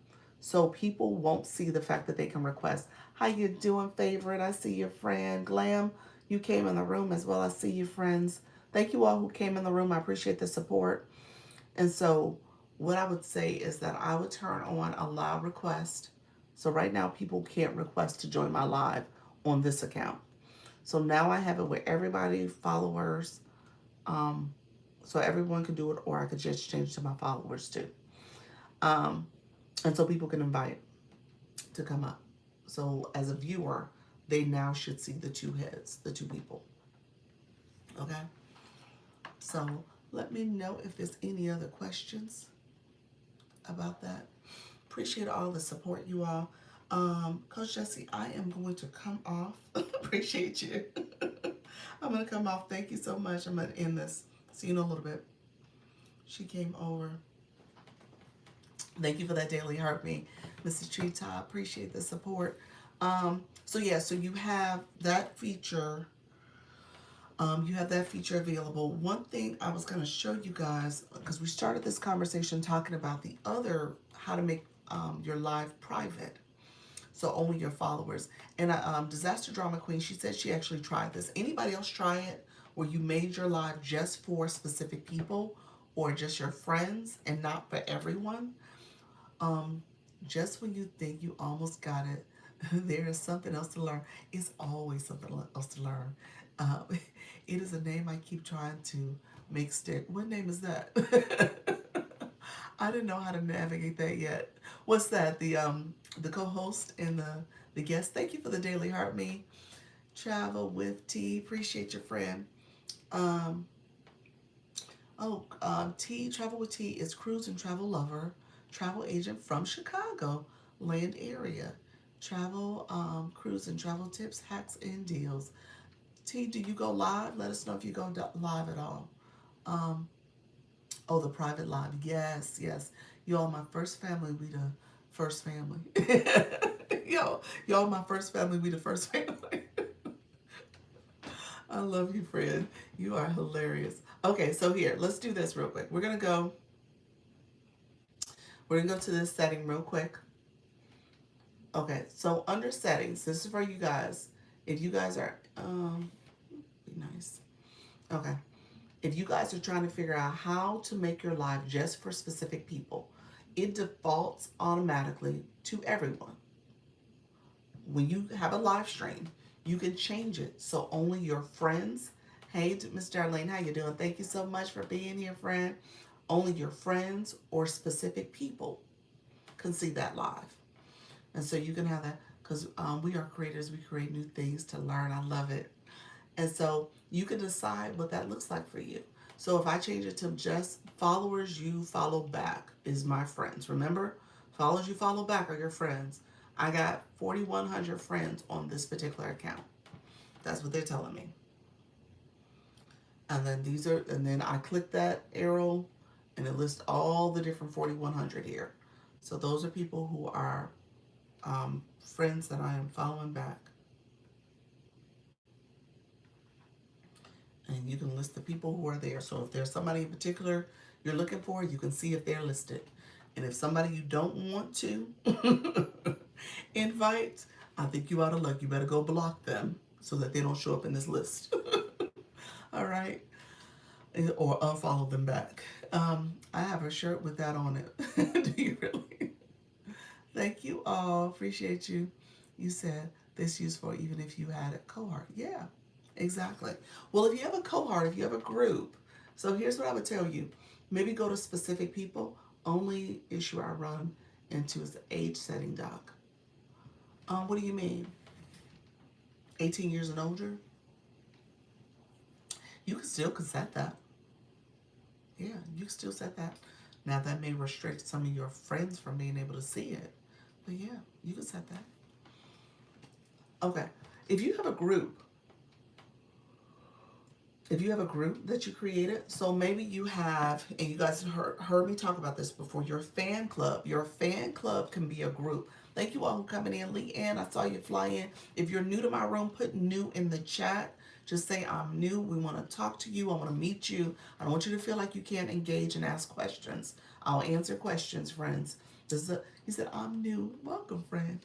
So people won't see the fact that they can request. How you doing, favorite? I see your friend. Glam, you came in the room as well. I see you, friends. Thank you all who came in the room. I appreciate the support. And so what I would say is that I would turn on allow request. So right now people can't request to join my live on this account. So now I have it where everybody, followers, so everyone can do it, or I could just change to my followers too. And so people can invite to come up. So as a viewer, they now should see the two heads, the two people. Okay? So let me know if there's any other questions about that. Appreciate all the support, you all. Coach Jesse, I am going to come off. Appreciate you. I'm going to come off. Thank you so much. I'm going to end this. See you in a little bit. She came over. Thank you for that daily heartbeat, Mrs. Treetop. Appreciate the support. So yeah, so you have that feature. You have that feature available. One thing I was going to show you guys, because we started this conversation talking about the other, how to make your live private. So only your followers. And Disaster Drama Queen, she said she actually tried this. Anybody else try it where you made your live just for specific people or just your friends and not for everyone? Just when you think you almost got it, there is something else to learn. It's always something else to learn. It is a name I keep trying to make stick. What name is that? I didn't know how to navigate that yet. What's that? The co-host and the guest. Thank you for the daily heart me. Travel with T. Appreciate your friend. T, Travel with T is cruise and travel lover, travel agent from Chicago, land area. Travel, cruise and travel tips, hacks, and deals. T, do you go live? Let us know if you go live at all. Oh, the private live. Yes, yes. Y'all, my first family, we the first family. Y'all, my first family, we the first family. I love you, friend. You are hilarious. Okay, so here, let's do this real quick. We're gonna go to this setting real quick. Okay, so under settings, this is for you guys. If you guys are, be nice. Okay. If you guys are trying to figure out how to make your live just for specific people, it defaults automatically to everyone. When you have a live stream, you can change it so only your friends. Hey, Miss Darlene, how you doing? Thank you so much for being here, friend. Only your friends or specific people can see that live. And so you can have that because we are creators. We create new things to learn. I love it. And so you can decide what that looks like for you. So if I change it to just followers you follow back is my friends. Remember, followers you follow back are your friends. I got 4,100 friends on this particular account. That's what they're telling me. And then I click that arrow and it lists all the different 4,100 here. So those are people who are friends that I am following back. And you can list the people who are there. So if there's somebody in particular you're looking for, you can see if they're listed. And if somebody you don't want to invite, I think you out of luck. You better go block them so that they don't show up in this list. All right? Or unfollow them back. I have a shirt with that on it. Do you really? Thank you all. Appreciate you. You said this useful even if you had a cohort. Yeah, exactly. Well, if you have a cohort, if you have a group, so here's what I would tell you. Maybe go to specific people. Only issue I run into is the age setting, doc. What do you mean? 18 years and older? You can still set that. Yeah, you can still set that. Now that may restrict some of your friends from being able to see it. But yeah, you can set that. Okay. If you have a group that you created, so maybe you have, and you guys heard me talk about this before, your fan club. Your fan club can be a group. Thank you all for coming in. Leanne, I saw you fly in. If you're new to my room, put new in the chat. Just say, I'm new. We want to talk to you. I want to meet you. I don't want you to feel like you can't engage and ask questions. I'll answer questions, friends. He said, I'm new. Welcome, friend.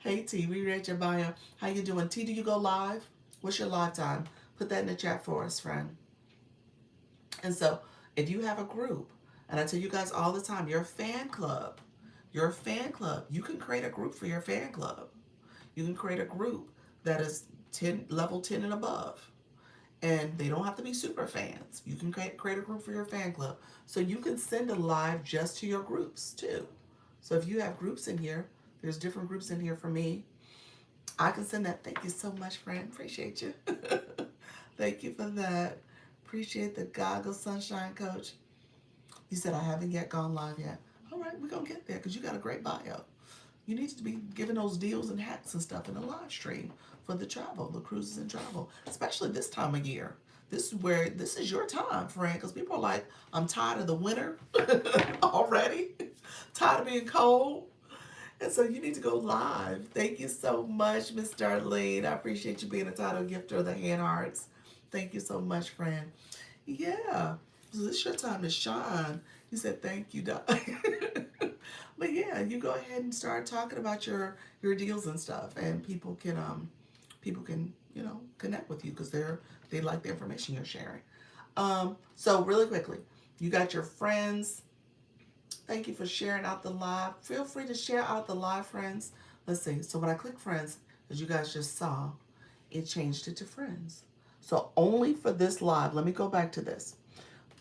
Hey, T, we read your bio. How you doing? T, do you go live? What's your live time? Put that in the chat for us, friend. And so if you have a group, and I tell you guys all the time, your fan club, you can create a group for your fan club. You can create a group that is level 10 and above. And they don't have to be super fans. You can create a group for your fan club. So you can send a live just to your groups too. So if you have groups in here, there's different groups in here for me. I can send that. Thank you so much, friend. Appreciate you. Thank you for that. Appreciate the goggles, Sunshine Coach. You said I haven't yet gone live yet. All right, we're going to get there because you got a great bio. You need to be giving those deals and hacks and stuff in the live stream for the travel, the cruises and travel, especially this time of year. This is your time, friend, because people are like, I'm tired of the winter already, tired of being cold. And so you need to go live. Thank you so much, Miss Darlene. I appreciate you being a title gifter of the hand hearts. Thank you so much, friend. Yeah, so this is your time to shine. You said thank you, Doc. But yeah, you go ahead and start talking about your deals and stuff, and people can connect with you because they like the information you're sharing. So really quickly, you got your friends. Thank you for sharing out the live. Feel free to share out the live, friends. Let's see. So when I click friends, as you guys just saw, it changed it to friends. So only for this live, let me go back to this.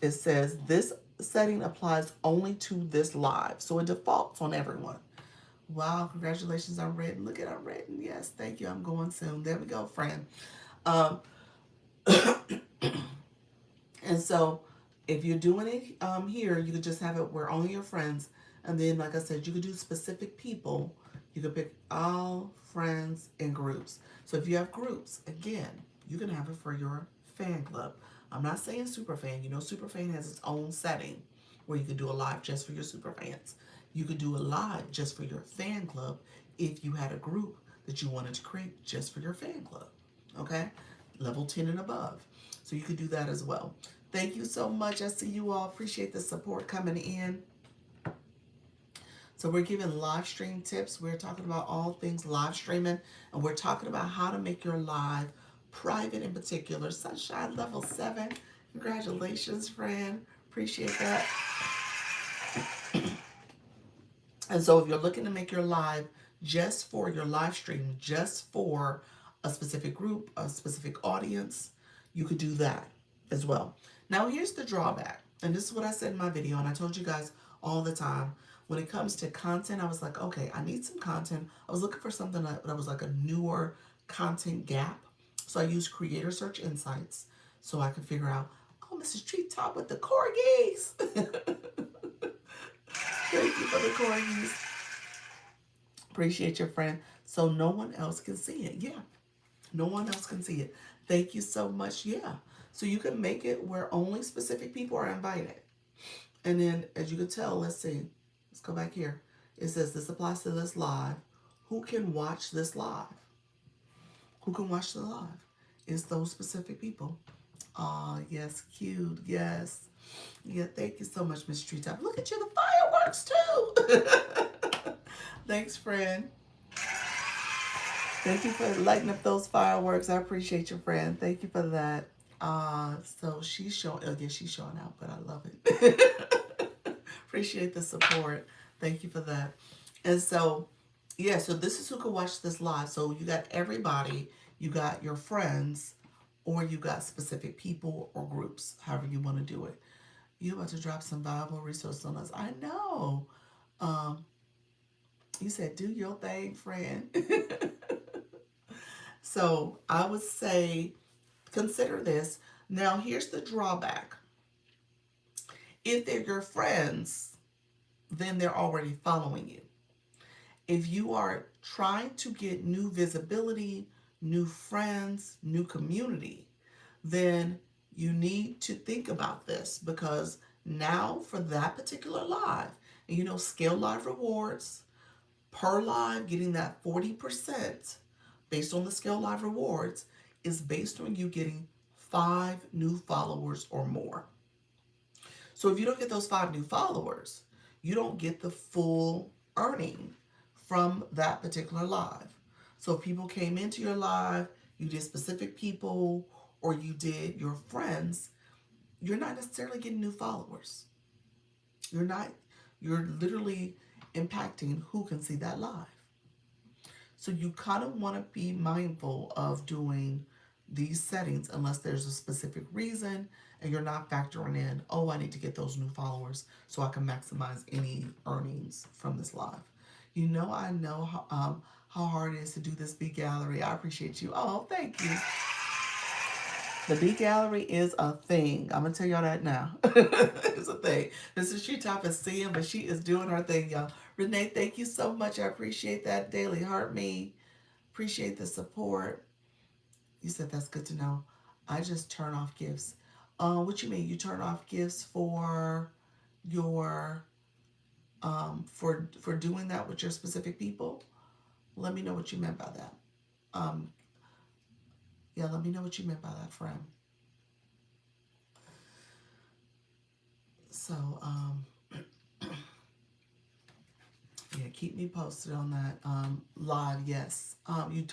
It says this setting applies only to this live. So it defaults on everyone. Wow, congratulations, I'm written. Look at I'm written. Yes, thank you. I'm going soon. There we go, friend. And so if you're doing it here, you could just have it where only your friends. And then, like I said, you could do specific people. You could pick all friends and groups. So if you have groups, again, you can have it for your fan club. I'm not saying super fan. You know, super fan has its own setting where you could do a live just for your super fans. You could do a live just for your fan club if you had a group that you wanted to create just for your fan club. Okay? Level 10 and above. So you could do that as well. Thank you so much. I see you all. Appreciate the support coming in. So we're giving live stream tips. We're talking about all things live streaming, and we're talking about how to make your live private in particular. Sunshine level 7. Congratulations, friend. Appreciate that. And so if you're looking to make your live just for your live stream, just for a specific group, a specific audience, you could do that as well. Now here's the drawback. And this is what I said in my video, and I told you guys all the time. When it comes to content, I was like, okay, I need some content. I was looking for something that was like a newer content gap. So I used Creator Search Insights so I could figure out, oh, Mrs. Treetop with the corgis. Thank you for the corgis. Appreciate your friend. So no one else can see it. Yeah, no one else can see it. Thank you so much. Yeah. So you can make it where only specific people are invited. And then, as you can tell, let's see. Let's go back here. It says this applies to this live. Who can watch this live? Who can watch the live? It's those specific people. Ah, yes, cute. Yes. Yeah, thank you so much, Miss Treetop. Look at you, the fireworks too. Thanks, friend. Thank you for lighting up those fireworks. I appreciate you, friend. Thank you for that. So she's showing, oh yeah, she's showing out, but I love it. Appreciate the support. Thank you for that. And so, yeah, so this is who can watch this live. So you got everybody, you got your friends, or you got specific people or groups, however you want to do it. You about to drop some valuable resources on us. I know. Um, you said do your thing, friend. So I would say consider this. Now here's the drawback. If they're your friends, then they're already following you. If you are trying to get new visibility, new friends, new community, then you need to think about this because now for that particular live, and you know, scale live rewards per live, getting that 40% based on the scale live rewards is based on you getting 5 new followers or more. So if you don't get those 5 new followers, you don't get the full earning from that particular live. So if people came into your live, you did specific people, or you did your friends, you're not necessarily getting new followers. You're not, you're literally impacting who can see that live. So you kind of want to be mindful of doing these settings unless there's a specific reason and you're not factoring in, oh, I need to get those new followers so I can maximize any earnings from this live. You know, I know how hard it is to do this big gallery. I appreciate you. Oh, thank you. The B gallery is a thing. I'm gonna tell y'all that now. It's a thing. Mrs. Treetop is seeing, but she is doing her thing, y'all. Renee, thank you so much. I appreciate that. Daily Heart Me. Appreciate the support. You said that's good to know. I just turn off gifts. What you mean? You turn off gifts for your for doing that with your specific people? Let me know what you meant by that. Um, yeah, let me know what you meant by that, friend. So, yeah, keep me posted on that live. Yes, you